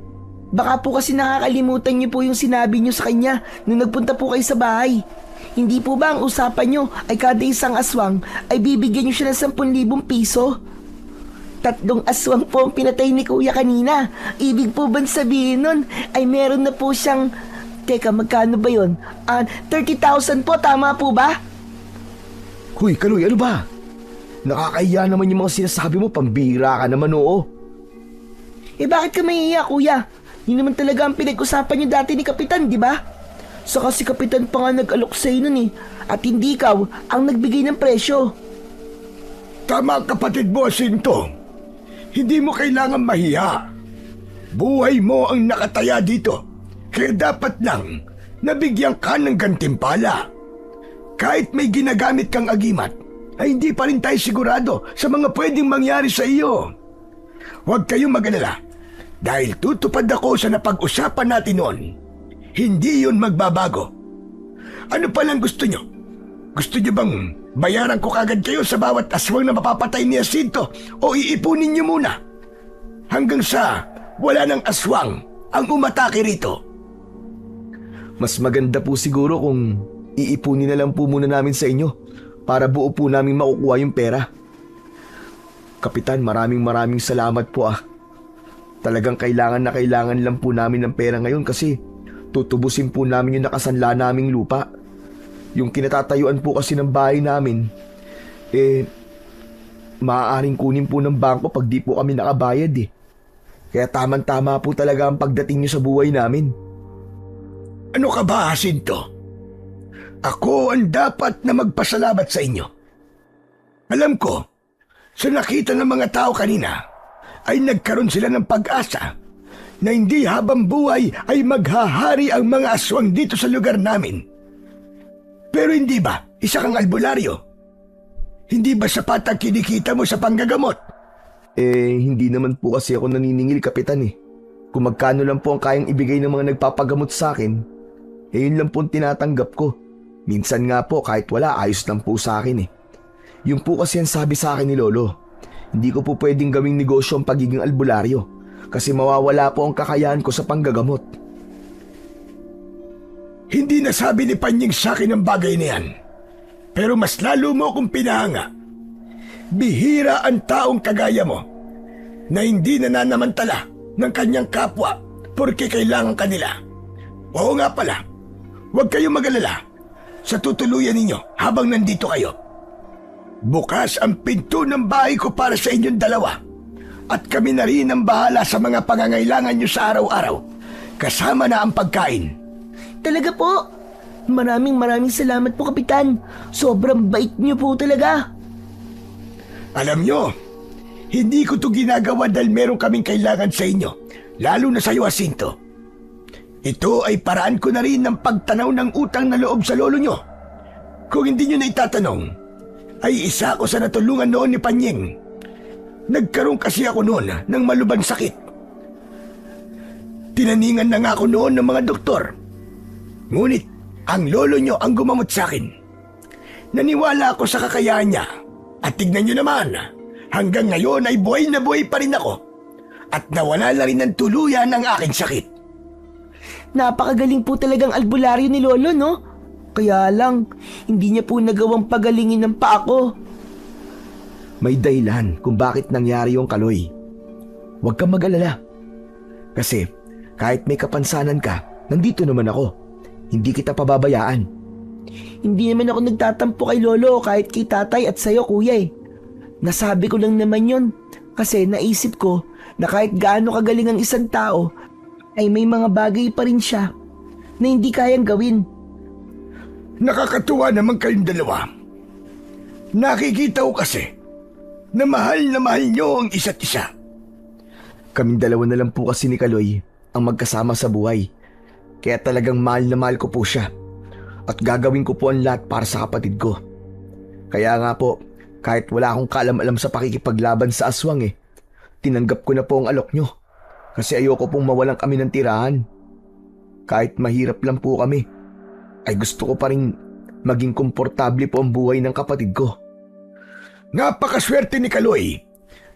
Baka po kasi nakakalimutan niyo po yung sinabi niyo sa kanya nung nagpunta po kayo sa bahay. Hindi po ba ang usapan niyo ay kada isang aswang ay bibigyan niyo siya ng 10,000 piso? 3 aswang po ang pinatay ni Kuya kanina. Ibig po ba sabihin nun ay meron na po siyang... Teka, magkano ba yun? 30,000 po, tama po ba? Huy, Kaloy, ano ba? Nakakahiya naman yung mga sinasabi mo, pambira ka naman, oo. Eh bakit ka mahihiya, Kuya? Yun naman talaga ang pinag-usapan niyo dati ni Kapitan, di ba? Saka si Kapitan pa nga nag-alok sa'yo nun eh. At hindi ikaw ang nagbigay ng presyo. Tama, kapatid mo, Sinto. Hindi mo kailangan mahiya. Buhay mo ang nakataya dito. Kaya dapat lang nabigyan ka ng gantimpala. Kahit may ginagamit kang agimat, ay hindi pa rin tayo sigurado sa mga pwedeng mangyari sa iyo. Huwag kayong mag-alala. Dahil tutupad ako sa napag-usapan natin noon, hindi yun magbabago. Ano palang gusto nyo? Gusto nyo bang bayaran ko kagad kayo sa bawat aswang na mapapatay ni Jacinto o iipunin nyo muna? Hanggang sa wala ng aswang ang umatake rito. Mas maganda po siguro kung iipunin na lang po muna namin sa inyo para buo po namin makukuha yung pera. Kapitan, maraming salamat po ah. Talagang kailangan na kailangan lang po namin ng pera ngayon kasi tutubusin po namin yung nakasanla naming lupa. Yung kinatatayuan po kasi ng bahay namin, maaaring kunin po ng bangko pag di po kami nakabayad eh. Kaya tamang-tama po talaga ang pagdating niyo sa buhay namin. Ano ka ba, Jacinto? Ako ang dapat na magpasalamat sa inyo. Alam ko, sa nakita ng mga tao kanina, ay nagkaroon sila ng pag-asa na hindi habang buhay ay maghahari ang mga aswang dito sa lugar namin. Pero hindi ba, isa kang albularyo? Hindi ba sapat ang kinikita mo sa panggagamot? Hindi naman po kasi ako naniningil, Kapitan eh. Kung magkano lang po ang kayang ibigay ng mga nagpapagamot sa akin, yun lang po ang tinatanggap ko. Minsan nga po kahit wala, ayos lang po sa akin eh. Yung po kasi ang sabi sa akin ni Lolo, hindi ko po pwedeng gawing negosyo ang pagiging albularyo kasi mawawala po ang kakayahan ko sa panggagamot. Hindi nasabi ni Panying sa akin ang bagay na yan. Pero mas lalo mo akong pinahanga. Bihira ang taong kagaya mo na hindi nananamantala ng kanyang kapwa porque kailangan kanila. Oo nga pala, huwag kayong mag-alala sa tutuluyan ninyo habang nandito kayo. Bukas ang pinto ng bahay ko para sa inyong dalawa at kami na rin ang bahala sa mga pangangailangan nyo sa araw-araw, kasama na ang pagkain. Talaga po? Maraming salamat po, Kapitan. Sobrang bait niyo po talaga. Alam nyo, hindi ko to ginagawa dahil meron kaming kailangan sa inyo, lalo na sa iyo, Jacinto. Ito ay paraan ko na rin ng pagtanaw ng utang na loob sa lolo nyo. Kung hindi nyo na itatanong, ay isa ko sa natulungan noon ni Panying. Nagkaroon kasi ako noon ng malubhang sakit. Tinaningan na nga ako noon ng mga doktor. Ngunit ang lolo nyo ang gumamot sa akin. Naniwala ako sa kakayahan niya. At tignan nyo naman, hanggang ngayon ay buhay na buhay pa rin ako. At nawala na rin ng tuluyan ang aking sakit. Napakagaling po talagang albularyo ni Lolo, no? Kaya lang, hindi niya po nagawang pagalingin ng paa ko. May dahilan kung bakit nangyari yung Kaloy. Huwag kang mag-alala. Kasi kahit may kapansanan ka, nandito naman ako. Hindi kita pababayaan. Hindi naman ako nagtatampo kay Lolo kahit kay Tatay at sa'yo, Kuya eh. Nasabi ko lang naman yon kasi naisip ko na kahit gaano kagaling ang isang tao, ay may mga bagay pa rin siya na hindi kayang gawin. Nakakatuwa naman kayong dalawa. Nakikita ko kasi na mahal niyo ang isa't isa. Kaming dalawa na lang po kasi ni Kaloy ang magkasama sa buhay. Kaya talagang mahal na mahal ko po siya. At gagawin ko po ang lahat para sa kapatid ko. Kaya nga po, kahit wala akong kaalam-alam sa pakikipaglaban sa aswang tinanggap ko na po ang alok nyo. Kasi ayoko pong mawalan kami ng tirahan. Kahit mahirap lang po kami, ay gusto ko pa rin maging komportable po ang buhay ng kapatid ko. Napakaswerte ni Kaloy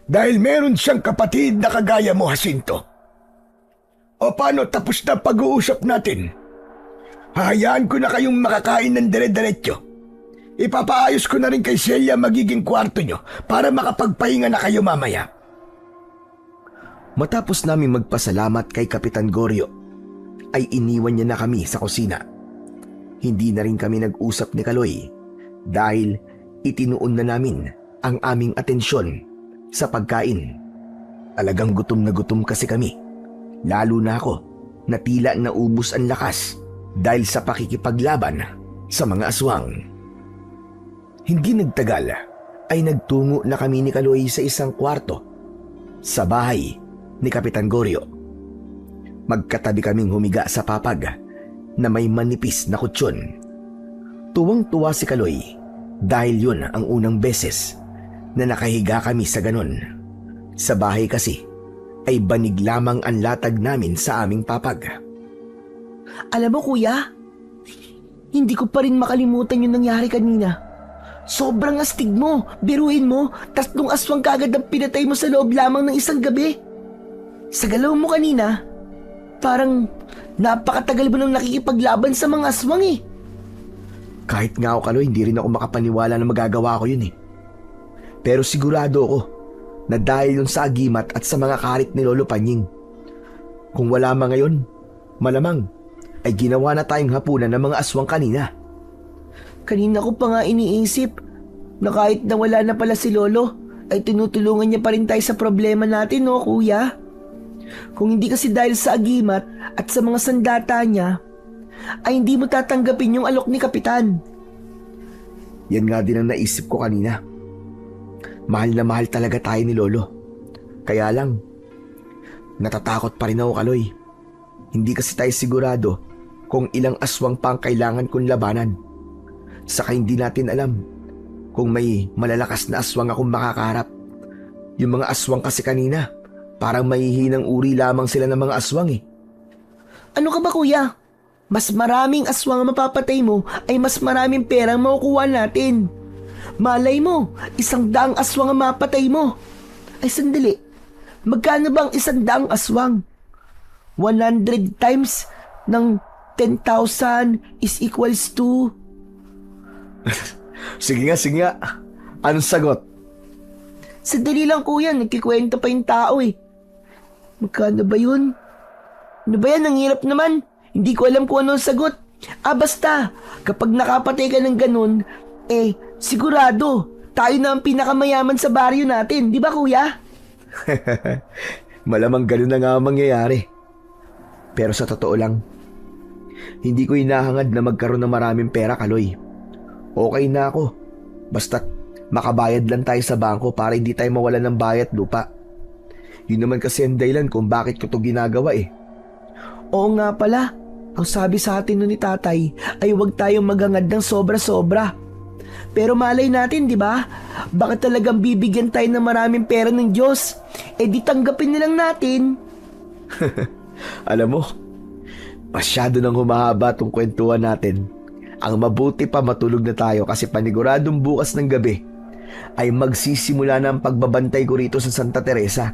dahil meron siyang kapatid na kagaya mo, Jacinto. O paano, tapos na pag-uusap natin? Hahayaan ko na kayong makakain ng dire-diretso. Ipapaayos ko na rin kay Celia magiging kwarto nyo para makapagpahinga na kayo mamaya. Matapos namin magpasalamat kay Kapitan Goryo, ay iniwan niya na kami sa kusina. Hindi na rin kami nag-usap ni Kaloy dahil itinuon na namin ang aming atensyon sa pagkain. Talagang gutom na gutom kasi kami. Lalo na ako na tila naubos ang lakas dahil sa pakikipaglaban sa mga aswang. Hindi nagtagal ay nagtungo na kami ni Kaloy sa isang kwarto sa bahay ni Kapitan Goryo. Magkatabi kaming humiga sa papag na may manipis na kutsyon. Tuwang-tuwa si Kaloy dahil yun ang unang beses na nakahiga kami sa ganon. Sa bahay kasi ay banig lamang ang latag namin sa aming papag. Alam mo kuya, hindi ko pa rin makalimutan yung nangyari kanina. Sobrang astig mo, biruin mo, tatlong aswang kagad ang pinatay mo sa loob lamang ng isang gabi. Sa galaw mo kanina, parang napakatagal mo nang nakikipaglaban sa mga aswang Kahit nga ako, Kaloy, hindi rin ako makapaniwala na magagawa ko yun Pero sigurado ako na dahil yun sa agimat at sa mga karit ni Lolo Panying. Kung wala man ngayon, malamang ay ginawa na tayong hapunan ng mga aswang kanina. Kanina ko pa nga iniisip na kahit na wala na pala si Lolo, ay tinutulungan niya pa rin tayo sa problema natin, no kuya? Kung hindi kasi dahil sa agimat at sa mga sandata niya, ay hindi mo tatanggapin yung alok ni Kapitan. Yan nga din ang naisip ko kanina. Mahal na mahal talaga tayo ni Lolo. Kaya lang, natatakot pa rin ako, Kaloy. Hindi kasi tayo sigurado kung ilang aswang pa ang kailangan kong labanan. Saka hindi natin alam kung may malalakas na aswang akong makakaharap. Yung mga aswang kasi kanina, parang mahihinang uri lamang sila ng mga aswang Ano ka ba kuya? Mas maraming aswang ang mapapatay mo ay mas maraming perang makukuha natin. Malay mo, 100 aswang ang mapatay mo. Ay sandali, magkano bang 100 aswang? 100 times ng 10,000 is equals to... Sige nga. Anong sagot? Sandali lang kuya, nagkikwento pa yung tao Magkano ba yun? Ano ba yan? Ang hirap naman. Hindi ko alam kung ano ang sagot. Basta, kapag nakapatay ka ng ganun, sigurado, tayo na ang pinakamayaman sa baryo natin. Di ba kuya? Malamang ganun na nga ang mangyayari. Pero sa totoo lang, hindi ko hinahangad na magkaroon ng maraming pera, Kaloy. Okay na ako. Basta't makabayad lang tayo sa bangko para hindi tayo mawalan ng bayad lupa. Yun naman kasi ang dahilan kung bakit ko ito ginagawa Oo nga pala. Ang sabi sa atin ni tatay ay huwag tayong maghangad ng sobra-sobra. Pero malay natin, di ba? Baka talagang bibigyan tayo ng maraming pera ng Diyos. Di tanggapin nilang natin. Alam mo, masyado nang humahaba tong kwentuhan natin. Ang mabuti pa matulog na tayo kasi paniguradong bukas ng gabi ay magsisimula na ang pagbabantay ko rito sa Santa Teresa.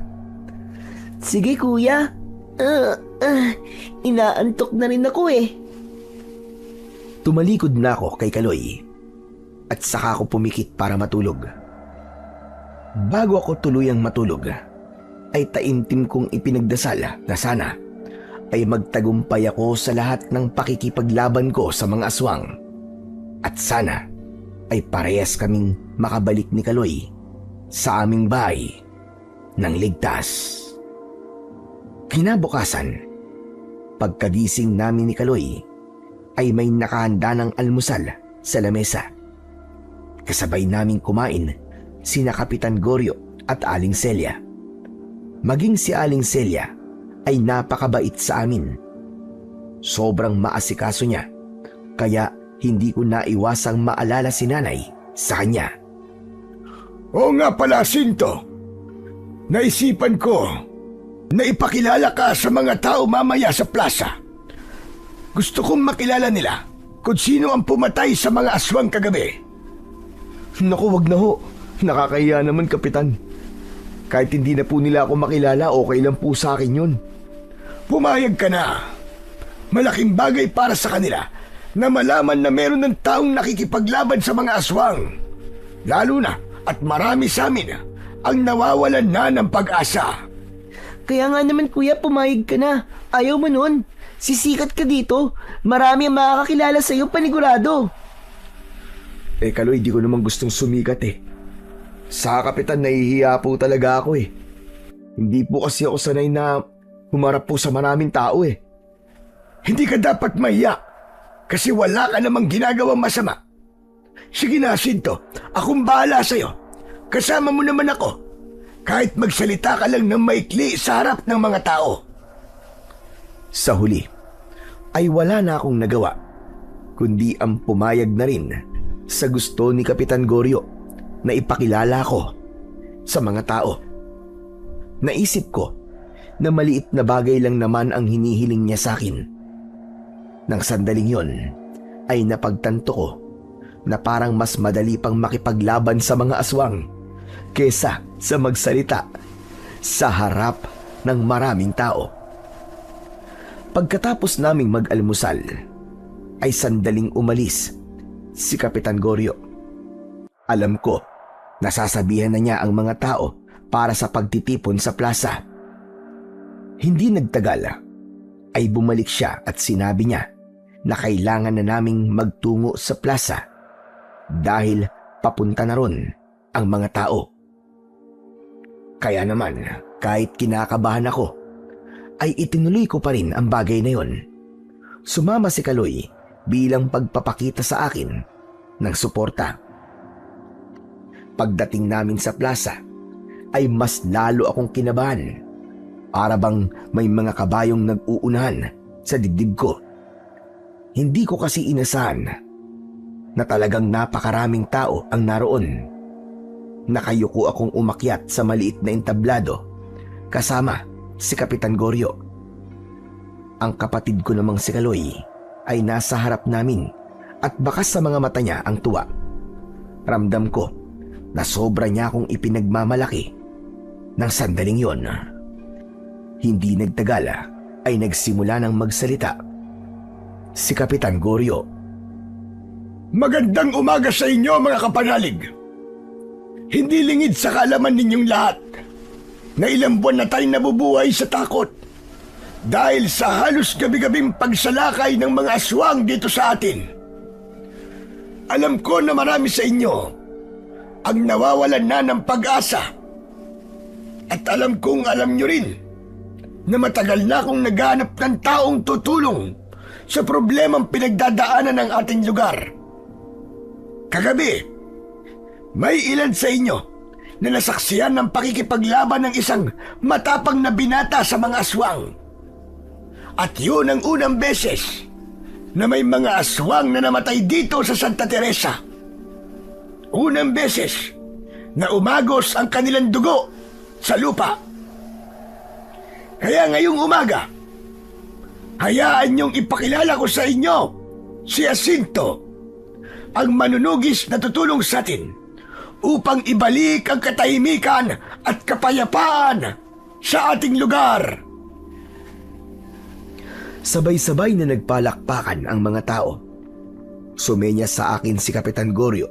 Sige kuya. Inaantok na rin ako Tumalikod na ako kay Kaloy at saka ako pumikit para matulog. Bago ako tuluyang matulog, ay taimtim kong ipinagdasal na sana ay magtagumpay ako sa lahat ng pakikipaglaban ko sa mga aswang. At sana ay parehas kaming makabalik ni Kaloy sa aming bahay ng ligtas. Kinabukasan, pagkagising namin ni Kaloy, ay may nakahanda ng almusal sa lamesa. Kasabay naming kumain sina Kapitan Goryo at Aling Celia. Maging si Aling Celia ay napakabait sa amin. Sobrang maasikaso niya, kaya hindi ko naiwasang maalala si nanay sa kanya. Oo nga pala, Sinto. Naisipan ko na ipakilala ka sa mga tao mamaya sa plaza. Gusto kong makilala nila kung sino ang pumatay sa mga aswang kagabi. Naku, wag na ho. Nakakahiya naman, Kapitan. Kahit hindi na po nila ako makilala, okay lang po sa akin yun. Pumayag ka na. Malaking bagay para sa kanila na malaman na meron ng taong nakikipaglaban sa mga aswang. Lalo na at marami sa amin ang nawawalan na ng pag-asa. Kaya nga naman kuya, pumayag ka na. Ayaw mo nun. Sisikat ka dito. Marami ang makakakilala sa iyo, panigurado. Kaloy, di ko naman gustong sumikat Sa Kapitan, nahihiya po talaga ako Hindi po kasi ako sanay na humarap po sa maraming tao Hindi ka dapat mahiya kasi wala ka namang ginagawang masama. Sige na, Sinto. Akong bahala sa'yo. Kasama mo naman ako. Kahit magsalita ka lang ng maikli sa harap ng mga tao. Sa huli, ay wala na akong nagawa, kundi ang pumayag na rin sa gusto ni Kapitan Goryo na ipakilala ko sa mga tao. Naisip ko na maliit na bagay lang naman ang hinihiling niya sa akin. Nang sandaling yon, ay napagtanto ko na parang mas madali pang makipaglaban sa mga aswang kesa sa magsalita sa harap ng maraming tao. Pagkatapos naming mag-almusal, ay sandaling umalis si Kapitan Goryo. Alam ko, nasasabihan na niya ang mga tao para sa pagtitipon sa plaza. Hindi nagtagal, ay bumalik siya at sinabi niya na kailangan na naming magtungo sa plaza dahil papunta na ron ang mga tao. Kaya naman, kahit kinakabahan ako, ay itinuloy ko pa rin ang bagay na yon. Sumama si Kaloy bilang pagpapakita sa akin ng suporta. Pagdating namin sa plaza, ay mas lalo akong kinabahan. Para bang may mga kabayong nag-uunahan sa dibdib ko. Hindi ko kasi inasahan na talagang napakaraming tao ang naroon. Nakayuko akong umakyat sa maliit na entablado kasama si Kapitan Goryo. Ang kapatid ko namang si Kaloy ay nasa harap namin at bakas sa mga mata niya ang tuwa. Ramdam ko na sobra niya akong ipinagmamalaki ng sandaling yon. Hindi nagtagal ay nagsimula ng magsalita si Kapitan Goryo. Magandang umaga sa inyo, mga kapanalig. Hindi lingid sa kaalaman ninyong lahat na ilang buwan na tayong nabubuhay sa takot dahil sa halos gabi-gabing pagsalakay ng mga aswang dito sa atin. Alam ko na marami sa inyo ang nawawalan na ng pag-asa. At alam kong alam nyo rin na matagal na akong naghahanap ng taong tutulong sa problemang pinagdadaanan ng ating lugar. Kagabi, may ilan sa inyo na nasaksiyan ng pakikipaglaban ng isang matapang na binata sa mga aswang. At yun ang unang beses na may mga aswang na namatay dito sa Santa Teresa. Unang beses na umagos ang kanilang dugo sa lupa. Kaya ngayong umaga, hayaan niyong ipakilala ko sa inyo si Jacinto, ang manunugis na tutulong sa atin upang ibalik ang katahimikan at kapayapaan sa ating lugar. Sabay-sabay na nagpalakpakan ang mga tao. Sumenya sa akin si Kapitan Goryo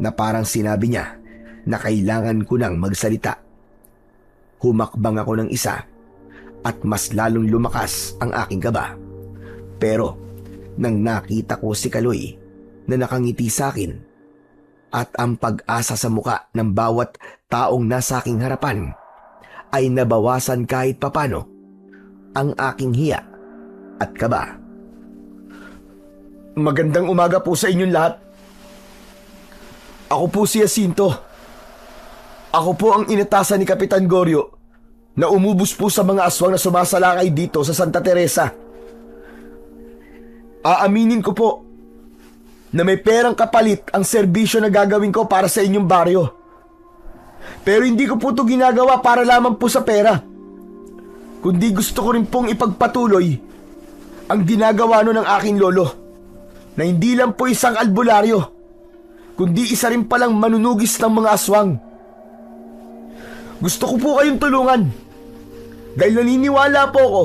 na parang sinabi niya na kailangan ko nang magsalita. Humakbang ako ng isa at mas lalong lumakas ang aking kaba. Pero nang nakita ko si Kaloy na nakangiti sa akin at ang pag-asa sa muka ng bawat taong nasa aking harapan, ay nabawasan kahit papano ang aking hiya at kaba. Magandang umaga po sa inyong lahat. Ako po si Jacinto. Ako po ang inatasan ni Kapitan Goryo na umubos po sa mga aswang na sumasalakay dito sa Santa Teresa. Aaminin ko po na may perang kapalit ang serbisyo na gagawin ko para sa inyong baryo. Pero hindi ko po ito ginagawa para lamang po sa pera. Kundi gusto ko rin pong ipagpatuloy ang ginagawa no ng aking lolo, na hindi lang po isang albularyo, kundi isa rin palang manunugis ng mga aswang. Gusto ko po kayong tulungan dahil naniniwala po ako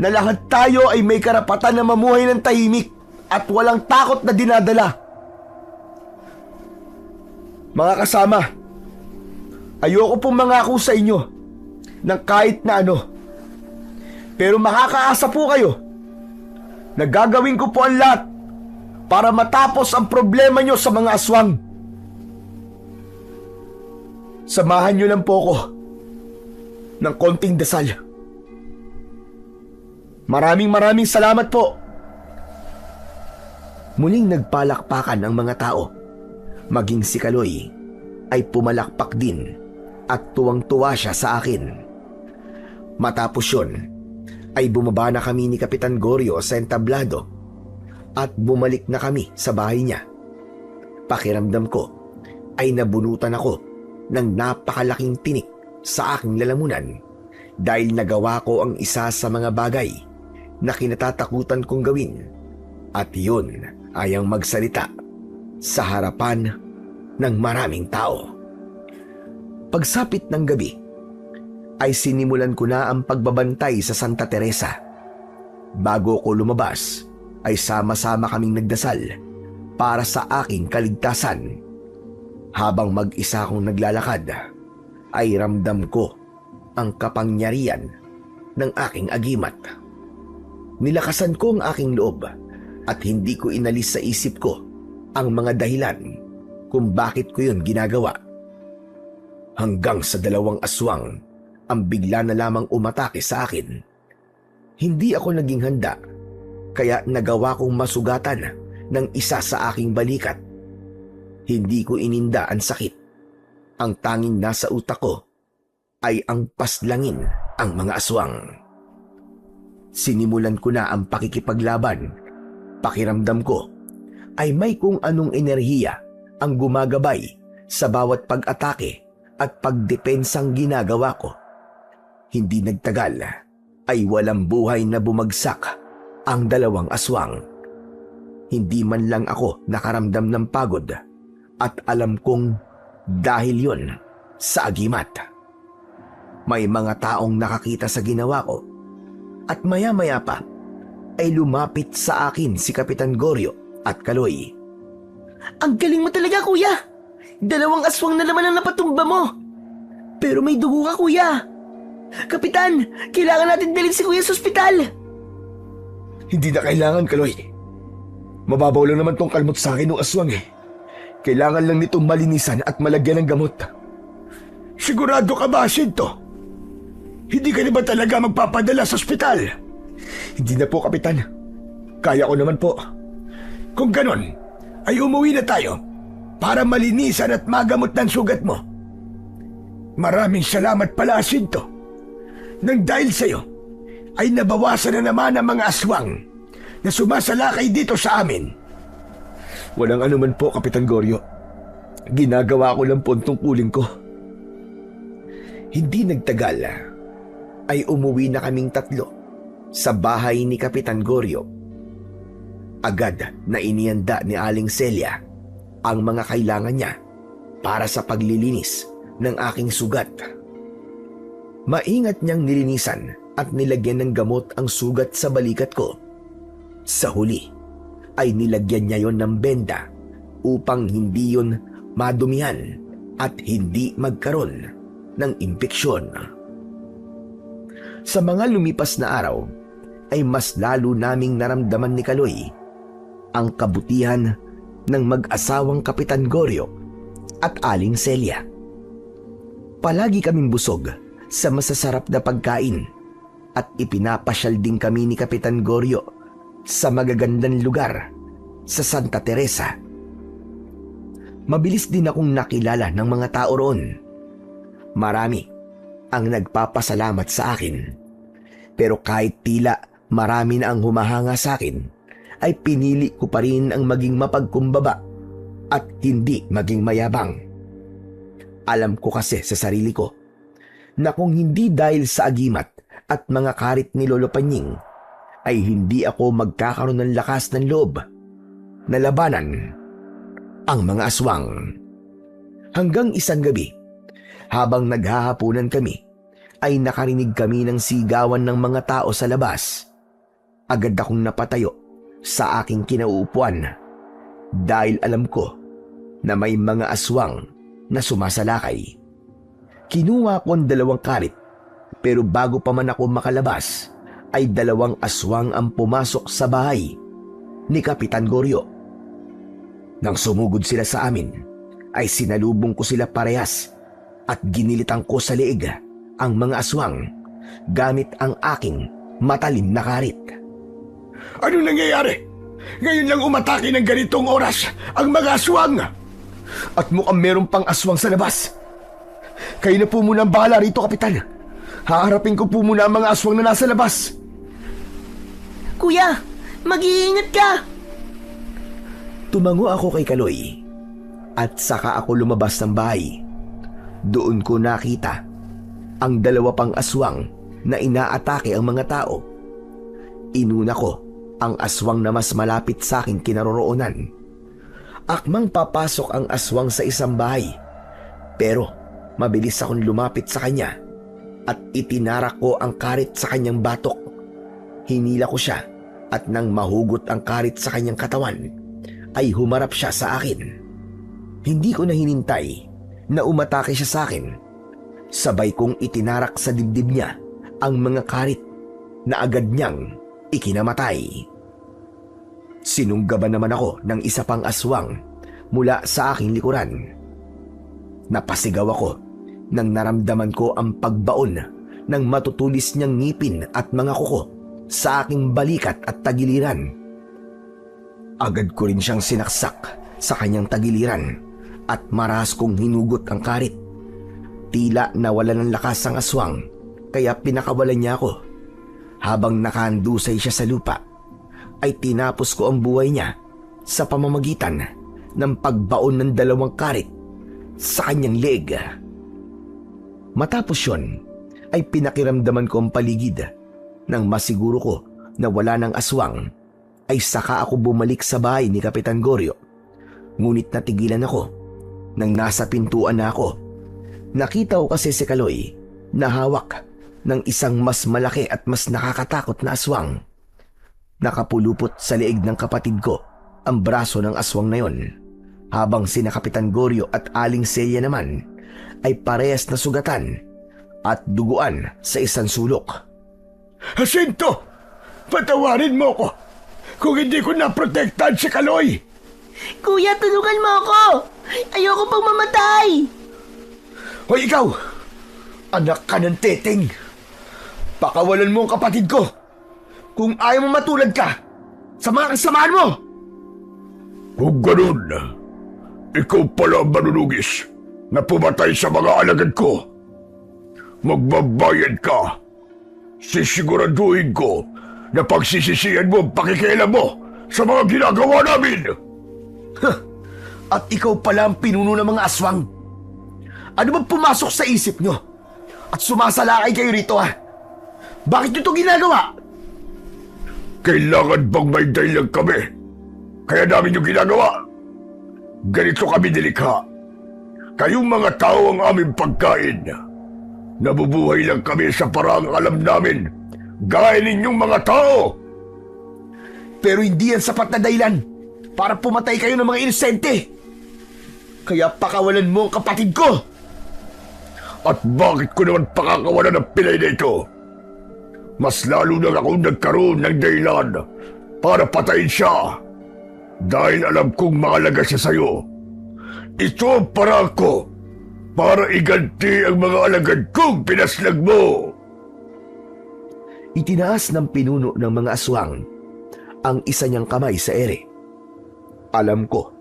na lahat tayo ay may karapatan na mamuhay ng tahimik at walang takot na dinadala. Mga kasama, ayoko pong mangako sa inyo ng kahit na ano. Pero makakaasa po kayo na gagawin ko po ang lahat para matapos ang problema nyo sa mga aswang. Samahan nyo lang po ako ng konting dasal. Maraming salamat po. Muling nagpalakpakan ang mga tao. Maging si Kaloy ay pumalakpak din at tuwang-tuwa siya sa akin. Matapos yun, ay bumaba na kami ni Kapitan Goryo sa entablado at bumalik na kami sa bahay niya. Pakiramdam ko ay nabunutan ako ng napakalaking tinik sa aking lalamunan dahil nagawa ko ang isa sa mga bagay na kinatatakutan kong gawin, at yun ay ang magsalita sa harapan ng maraming tao. Pagsapit ng gabi, ay sinimulan ko na ang pagbabantay sa Santa Teresa. Bago ko lumabas, ay sama-sama kaming nagdasal para sa aking kaligtasan. Habang mag-isa akong naglalakad, ay ramdam ko ang kapangyarihan ng aking agimat. Nilakasan ko ang aking loob at hindi ko inalis sa isip ko ang mga dahilan kung bakit ko yun ginagawa. Hanggang sa 2 aswang ang bigla na lamang umatake sa akin. Hindi ako naging handa, kaya nagawa kong masugatan ng isa sa aking balikat. Hindi ko ininda ang sakit. Ang tanging nasa utak ko ay ang paslangin ang mga aswang. Sinimulan ko na ang pakikipaglaban. Pakiramdam ko ay may kung anong enerhiya ang gumagabay sa bawat pag-atake at pagdepensang ginagawa ko. Hindi nagtagal ay walang buhay na bumagsak ang 2 aswang. Hindi man lang ako nakaramdam ng pagod at alam kong dahil yon sa agimat. May mga taong nakakita sa ginawa ko at maya-maya pa ay lumapit sa akin si Kapitan Goryo at Kaloy. Ang galing mo talaga, kuya! 2 aswang na naman ang napatumba mo! Pero may dugo ka, kuya! Kapitan, kailangan natin dalhin si kuya sa ospital! Hindi na kailangan, Kaloy. Mababaw lang naman tong kalmot sa akin ng aswang eh. Kailangan lang nitong malinisan at malagyan ng gamot. Sigurado ka ba, Jacinto? Hindi ka na ba talaga magpapadala sa ospital? Hindi na po, Kapitan. Kaya ko naman po. Kung ganon, ay umuwi na tayo para malinisan at magamot ng sugat mo. Maraming salamat pala, Jacinto. Nang dahil sa'yo, ay nabawasan na naman ang mga aswang na sumasalakay dito sa amin. Walang anuman po, Kapitan Goryo. Ginagawa ko lang po ang tungkulin ko. Hindi nagtagal ay umuwi na kaming 3 sa bahay ni Kapitan Goryo. Agad na inihanda ni Aling Celia ang mga kailangan niya para sa paglilinis ng aking sugat. Maingat niyang nilinisan at nilagyan ng gamot ang sugat sa balikat ko. Sa huli ay nilagyan niya yon ng benda upang hindi yon madumihan at hindi magkaroon ng impeksyon. Sa mga lumipas na araw ay mas lalo naming naramdaman ni Kaloy ang kabutihan ng mag-asawang Kapitan Goryo at Aling Celia. Palagi kaming busog sa masasarap na pagkain at ipinapasyal din kami ni Kapitan Goryo sa magagandang lugar sa Santa Teresa. Mabilis din akong nakilala ng mga tao roon. Marami ang nagpapasalamat sa akin. Pero kahit tila marami na ang humahanga sa akin, ay pinili ko pa rin ang maging mapagkumbaba at hindi maging mayabang. Alam ko kasi sa sarili ko na kung hindi dahil sa agimat at mga karit ni Lolo Panying, ay hindi ako magkakaroon ng lakas ng loob na labanan ang mga aswang. Hanggang isang gabi, habang naghahapunan kami, ay nakarinig kami ng sigawan ng mga tao sa labas. Agad akong napatayo sa aking kinauupuan dahil alam ko na may mga aswang na sumasalakay. Kinuha ko ang 2 karit, pero bago pa man ako makalabas, ay 2 aswang ang pumasok sa bahay ni Kapitan Goryo. Nang sumugod sila sa amin, ay sinalubong ko sila parehas at ginilitan ko sa leeg ang mga aswang gamit ang aking matalim na karit. Ano nangyayari? Ngayon lang umatake ng ganitong oras ang mga aswang. At mukhang meron pang aswang sa labas. Kayo na po muna ang bahala rito, Kapitan. Haharapin ko po muna ang mga aswang na nasa labas. Kuya, mag-iingat ka! Tumango ako kay Kaloy at saka ako lumabas ng bahay. Doon ko nakita ang 2 pang aswang na inaatake ang mga tao. Inuna ko ang aswang na mas malapit sa aking kinaroroonan. Akmang papasok ang aswang sa isang bahay, pero mabilis akong lumapit sa kanya at itinarak ko ang karit sa kanyang batok. Hinila ko siya at nang mahugot ang karit sa kanyang katawan, ay humarap siya sa akin. Hindi ko na hinintay na umatake siya sa akin. Sabay kong itinarak sa dibdib niya ang mga karit na agad niyang ikinamatay. Sinunggaban naman ako ng isa pang aswang mula sa aking likuran. Napasigaw ako nang naramdaman ko ang pagbaon ng matutulis niyang ngipin at mga kuko sa aking balikat at tagiliran. Agad ko rin siyang sinaksak sa kanyang tagiliran at marahas kong hinugot ang karit. Tila nawala ng lakas ang aswang, kaya pinakawalan niya ako. Habang nakahandusay siya sa lupa, ay tinapos ko ang buhay niya sa pamamagitan ng pagbaon ng 2 karit sa kanyang leeg. Matapos yun, ay pinakiramdaman ko ang paligid. Nang masiguro ko na wala ng aswang, ay saka ako bumalik sa bahay ni Kapitan Goryo. Ngunit natigilan ako nang nasa pintuan na ako. Nakita ko kasi si Kaloy na hawak ng isang mas malaki at mas nakakatakot na aswang. Nakapulupot sa leeg ng kapatid ko ang braso ng aswang na yon, habang sina Kapitan Goryo at Aling Celia naman ay parehas na sugatan at duguan sa isang sulok. Jacinto! Patawarin mo ko kung hindi ko naprotektahan si Kaloy! Kuya, tulungan mo ako! Ayoko pang mamatay! Hoy ikaw! Anak ka ng teteng! Pakawalan mo ang kapatid ko kung ayaw mo matulad ka sa mga kasamaan mo! Kung ganun, ikaw pala ang manunugis na pumatay sa mga alagad ko. Magbabayad ka. Sisiguraduhin ko na pagsisisihan mo ang pakikialam mo sa mga ginagawa namin. At ikaw pala ang pinuno ng mga aswang. Ano bang pumasok sa isip nyo? At sumasalakay kayo rito ha? Bakit nyo ito ginagawa? Kailangan bang may dahilan kami? Kaya namin yung ginagawa. Ganito kami nilikha. Kayong mga tao ang aming pagkain. Nabubuhay lang kami sa paraang alam namin, gaya ninyong mga tao. Pero hindi yan sapat na dahilan para pumatay kayo ng mga inosente. Kaya pakawalan mo ang kapatid ko. At bakit ko naman pakakawalan ang pilay na ito? Mas lalo na akong nagkaroon ng dahilan para patayin siya. Dahil alam kong mahalaga siya sa'yo. Ito ang paraan ko para iganti ang mga alagad kong pinaslag mo. Itinaas ng pinuno ng mga aswang ang isa niyang kamay sa ere. Alam ko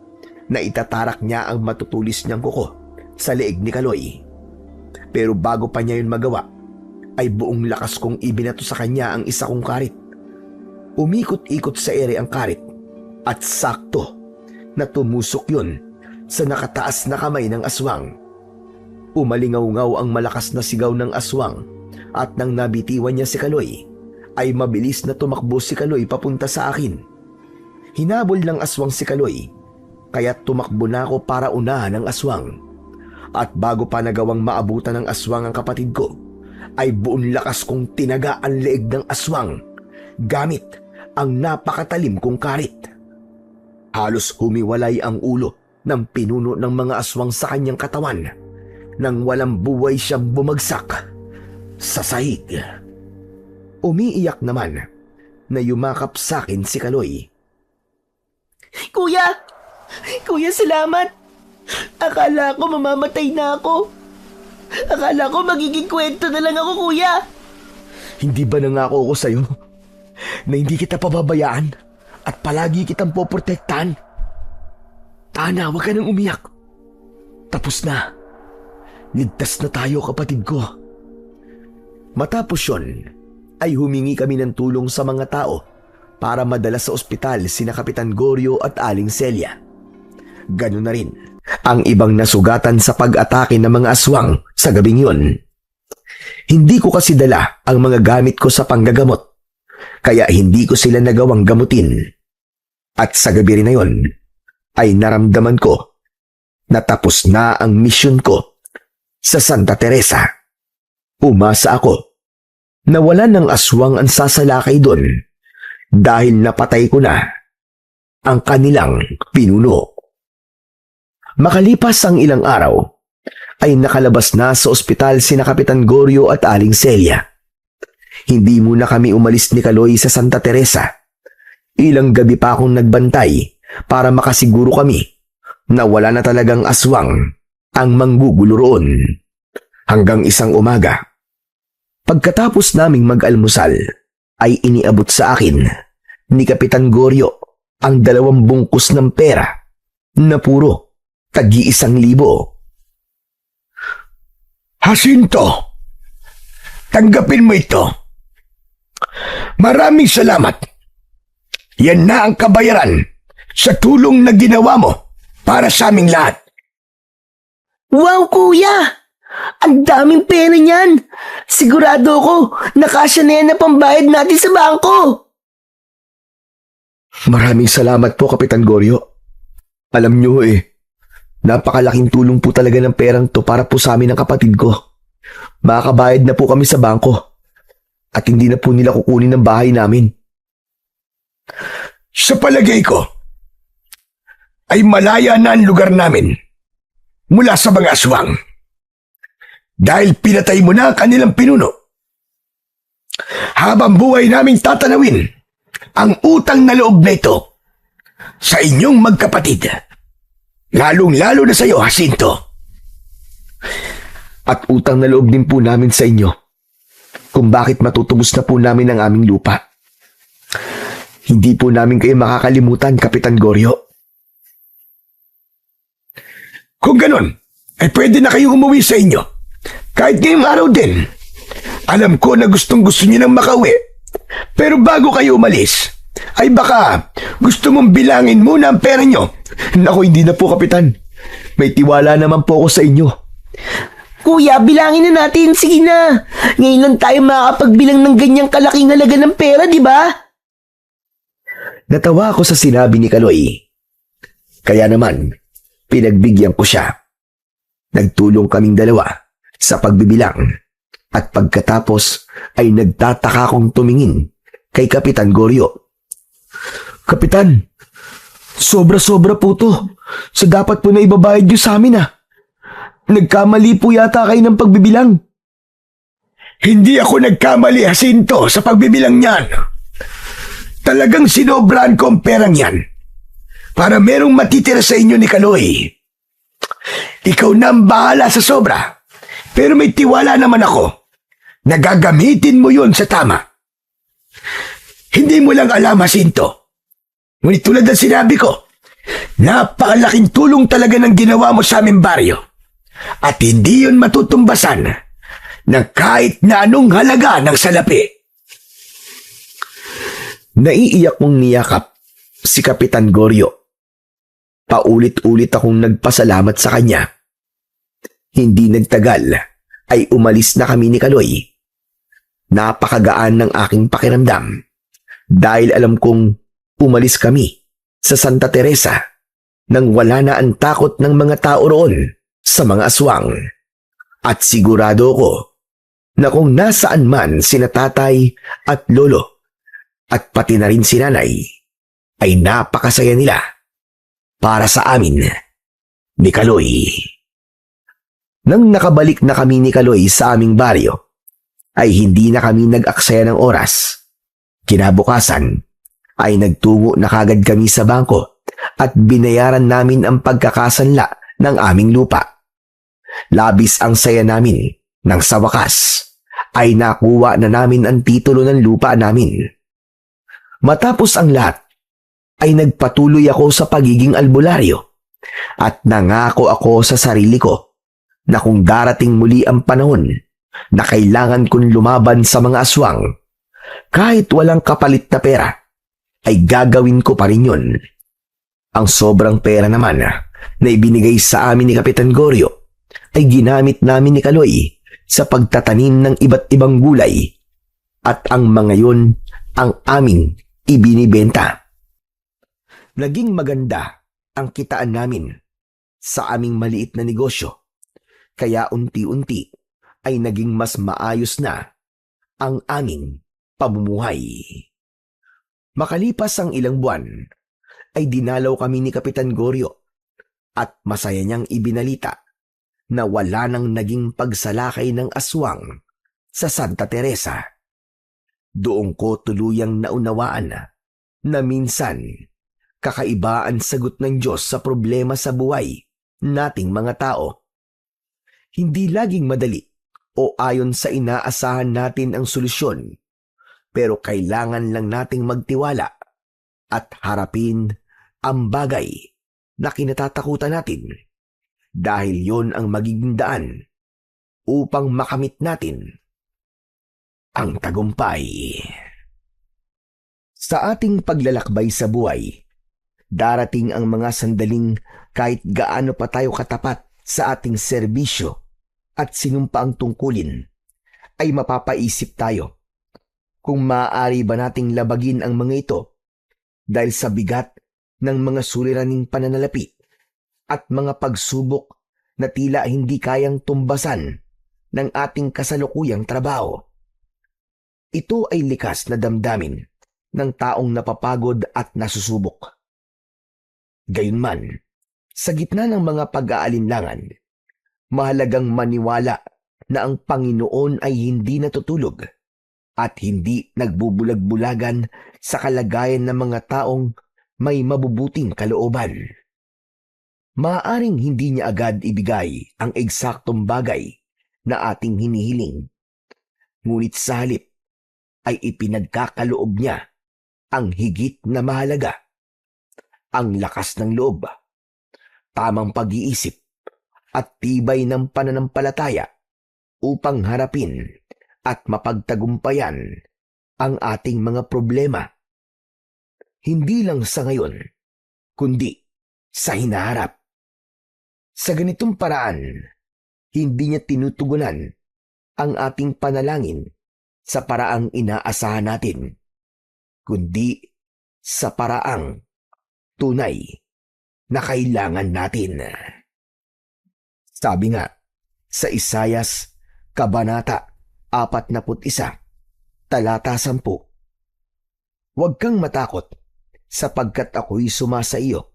na itatarak niya ang matutulis niyang kuko sa leeg ni Kaloy. Pero bago pa niya yun magawa, ay buong lakas kong ibinato sa kanya ang isa kong karit. Umikot-ikot sa ere ang karit at sakto na tumusok yun sa nakataas na kamay ng aswang. Umalingaw-ngaw ang malakas na sigaw ng aswang at nang nabitiwan niya si Kaloy, ay mabilis na tumakbo si Kaloy papunta sa akin. Hinabol ng aswang si Kaloy, kaya tumakbo na ako para unahan ng aswang. At bago pa nagawang maabutan ng aswang ang kapatid ko, ay buong lakas kong tinaga ang leeg ng aswang gamit ang napakatalim kong karit. Halos humiwalay ang ulo ng pinuno ng mga aswang sa kanyang katawan nang walang buhay siyang bumagsak sa sahig. Umiiyak naman na yumakap sa akin si Kaloy. Kuya! Kuya, salamat! Akala ko mamamatay na ako. Akala ko magiging kwento na lang ako, kuya. Hindi ba nangako ako sa'yo na hindi kita pababayaan at palagi kitang poprotektahan? Tana, huwag ka nang umiyak. Tapos na. Ligtas na tayo, kapatid ko. Matapos yun, ay humingi kami ng tulong sa mga tao para madala sa ospital sina Kapitan Goryo at Aling Celia. Ganun na rin ang ibang nasugatan sa pag-atake ng mga aswang sa gabing yun. Hindi ko kasi dala ang mga gamit ko sa panggagamot, kaya hindi ko sila nagawang gamutin. At sa gabi rin na yun, ay naramdaman ko na tapos na ang misyon ko sa Santa Teresa. Umasa ako na wala ng aswang ang sasalakay doon dahil napatay ko na ang kanilang pinuno. Makalipas ang ilang araw, ay nakalabas na sa ospital sina Kapitan Goryo at Aling Celia. Hindi muna kami umalis ni Kaloy sa Santa Teresa. Ilang gabi pa akong nagbantay para makasiguro kami na wala na talagang aswang ang manggugulo roon. Hanggang isang umaga, pagkatapos naming mag-almusal, ay iniabot sa akin ni Kapitan Goryo ang 2 bungkus ng pera na puro tagi-1,000. Jacinto, tanggapin mo ito. Maraming salamat. Yan na ang kabayaran sa tulong na ginawa mo para sa aming lahat. Wow, kuya! Ang daming pera niyan! Sigurado ko na kasya na yan na pambayad natin sa bangko! Maraming salamat po, Kapitan Goryo. Alam niyo napakalaking tulong po talaga ng perang to para po sa amin ng kapatid ko. Makakabayad na po kami sa bangko at hindi na po nila kukunin ang bahay namin. Sa palagay ko, ay malaya na ang lugar namin mula sa mga aswang. Dahil pinatay mo na ang kanilang pinuno. Habang buhay naming tatanawin ang utang na loob na ito sa inyong magkapatid. Lalong-lalo na sa iyo, Jacinto. At utang na loob din po namin sa inyo kung bakit matutubos na po namin ang aming lupa. Hindi po namin kayo makakalimutan, Kapitan Goryo. Kung ganon, ay pwede na kayong umuwi sa inyo. Kahit ngayong araw din. Alam ko na gustong-gusto niyo nang makauwi. Pero bago kayo umalis, ay baka gusto mong bilangin muna ang pera niyo. Naku, hindi na po, Kapitan. May tiwala naman po ako sa inyo. Kuya, bilangin na natin. Sige na. Ngayon lang tayo makakapagbilang ng ganyang kalaking halaga ng pera, di ba? Natawa ako sa sinabi ni Kaloy. Kaya naman, pinagbigyan ko siya. Nagtulong kaming dalawa sa pagbibilang at pagkatapos ay nagtataka akong tumingin kay Kapitan Goryo. Kapitan, sobra-sobra po to. So dapat po na ibabayad niyo sa amin Nagkamali po yata kayo ng pagbibilang. Hindi ako nagkamali, Jacinto, sa pagbibilang niyan. Talagang sinobrahan ko ang perang yan para merong matitira sa inyo ni Kaloy. Ikaw na ang bahala sa sobra, pero may tiwala naman ako na gagamitin mo yun sa tama. Hindi mo lang alam, Jacinto, Ngunit tulad ng sinabi ko, napakalaking tulong talaga ng ginawa mo sa aming baryo. At hindi yun matutumbasan ng kahit na anong halaga ng salapi. Naiiyak kong niyakap si Kapitan Goryo. Paulit-ulit akong nagpasalamat sa kanya. Hindi nagtagal ay umalis na kami ni Kaloy. Napakagaan ng aking pakiramdam dahil alam kong umalis kami sa Santa Teresa nang wala na ang takot ng mga tao roon sa mga aswang. At sigurado ko na kung nasaan man sina tatay at lolo at pati na rin si nanay ay napakasaya nila para sa amin ni Kaloy. Nang nakabalik na kami ni Kaloy sa aming baryo, ay hindi na kami nag-aksaya ng oras. Kinabukasan ay nagtungo na kagad kami sa bangko at binayaran namin ang pagkakasanla ng aming lupa. Labis ang saya namin nang sa wakas ay nakuha na namin ang titulo ng lupa namin. Matapos ang lahat, ay nagpatuloy ako sa pagiging albularyo at nangako ako sa sarili ko na kung darating muli ang panahon na kailangan kong lumaban sa mga aswang, kahit walang kapalit na pera, ay gagawin ko pa rin yun. Ang sobrang pera naman na ibinigay sa amin ni Kapitan Goryo ay ginamit namin ni Kaloy sa pagtatanim ng iba't ibang gulay at ang mga yun ang aming ibinibenta. Naging maganda ang kitaan namin sa aming maliit na negosyo, kaya unti-unti ay naging mas maayos na ang aming pamumuhay. Makalipas ang ilang buwan, ay dinalaw kami ni Kapitan Goryo at masaya niyang ibinalita na wala nang naging pagsalakay ng aswang sa Santa Teresa. Doon ko tuluyang naunawaan na minsan kakaiba ang sagot ng Diyos sa problema sa buhay nating mga tao. Hindi laging madali o ayon sa inaasahan natin ang solusyon, pero kailangan lang nating magtiwala at harapin ang bagay na kinatatakutan natin dahil yon ang magiging daan upang makamit natin ang tagumpay. Sa ating paglalakbay sa buhay, darating ang mga sandaling kahit gaano pa tayo katapat sa ating serbisyo at sinumpa ang tungkulin, ay mapapaisip tayo kung maaari ba nating labagin ang mga ito dahil sa bigat ng mga suliraning pananalapi at mga pagsubok na tila hindi kayang tumbasan ng ating kasalukuyang trabaho. Ito ay likas na damdamin ng taong napapagod at nasusubok. Gayunman, sa gitna ng mga pag-aalinlangan, mahalagang maniwala na ang Panginoon ay hindi natutulog at hindi nagbubulag-bulagan sa kalagayan ng mga taong may mabubuting kalooban. Maaaring hindi niya agad ibigay ang eksaktong bagay na ating hinihiling, ngunit sa halip ay ipinagkakaloob niya ang higit na mahalaga, ang lakas ng loob, tamang pag-iisip at tibay ng pananampalataya upang harapin at mapagtagumpayan ang ating mga problema. Hindi lang sa ngayon, kundi sa hinaharap. Sa ganitong paraan, hindi niya tinutugunan ang ating panalangin sa paraang inaasahan natin, kundi sa paraang tunay na kailangan natin. Sabi nga sa Isayas, Kabanata 41, talata 10, "Huwag kang matakot, sapagkat ako'y sumasa iyo.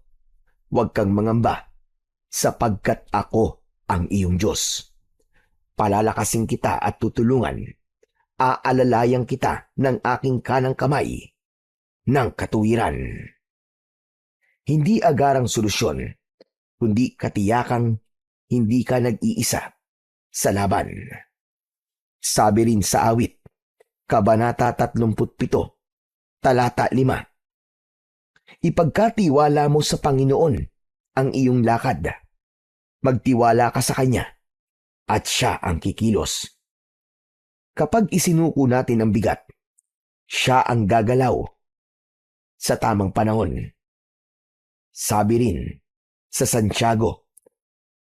Huwag kang mangamba, sapagkat ako ang iyong Diyos. Palalakasin kita at tutulungan. Aalalayan kita ng aking kanang kamay ng katuwiran." Hindi agarang solusyon, kundi katiyakang hindi ka nag-iisa sa laban. Sabi rin sa Awit, Kabanata 37, talata 5, Ipagkatiwala mo sa Panginoon ang iyong lakad. Magtiwala ka sa Kanya at Siya ang kikilos. Kapag isinuko natin ang bigat, Siya ang gagalaw sa tamang panahon. Sabi rin sa Santiago,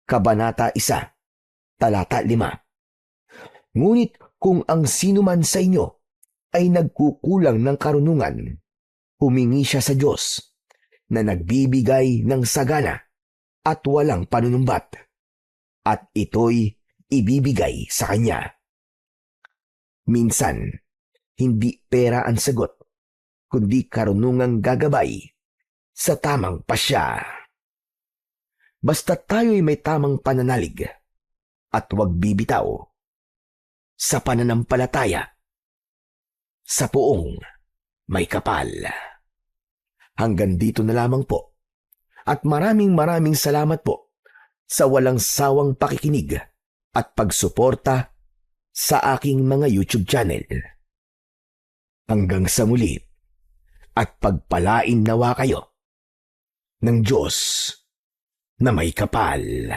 Kabanata 1, Talata 5. Ngunit kung ang sinuman sa inyo ay nagkukulang ng karunungan, humingi siya sa Diyos na nagbibigay ng sagana at walang panunumbat, at ito'y ibibigay sa Kanya. Minsan, hindi pera ang sagot, kundi karunungang gagabay sa tamang pasya. Basta tayo'y may tamang pananalig at huwag bibitaw sa pananampalataya, sa poong may kapal. Hanggang dito na lamang po, at maraming salamat po sa walang sawang pakikinig at pagsuporta sa aking mga YouTube channel. Hanggang sa muli, at pagpalain nawa kayo ng Diyos na may kapal.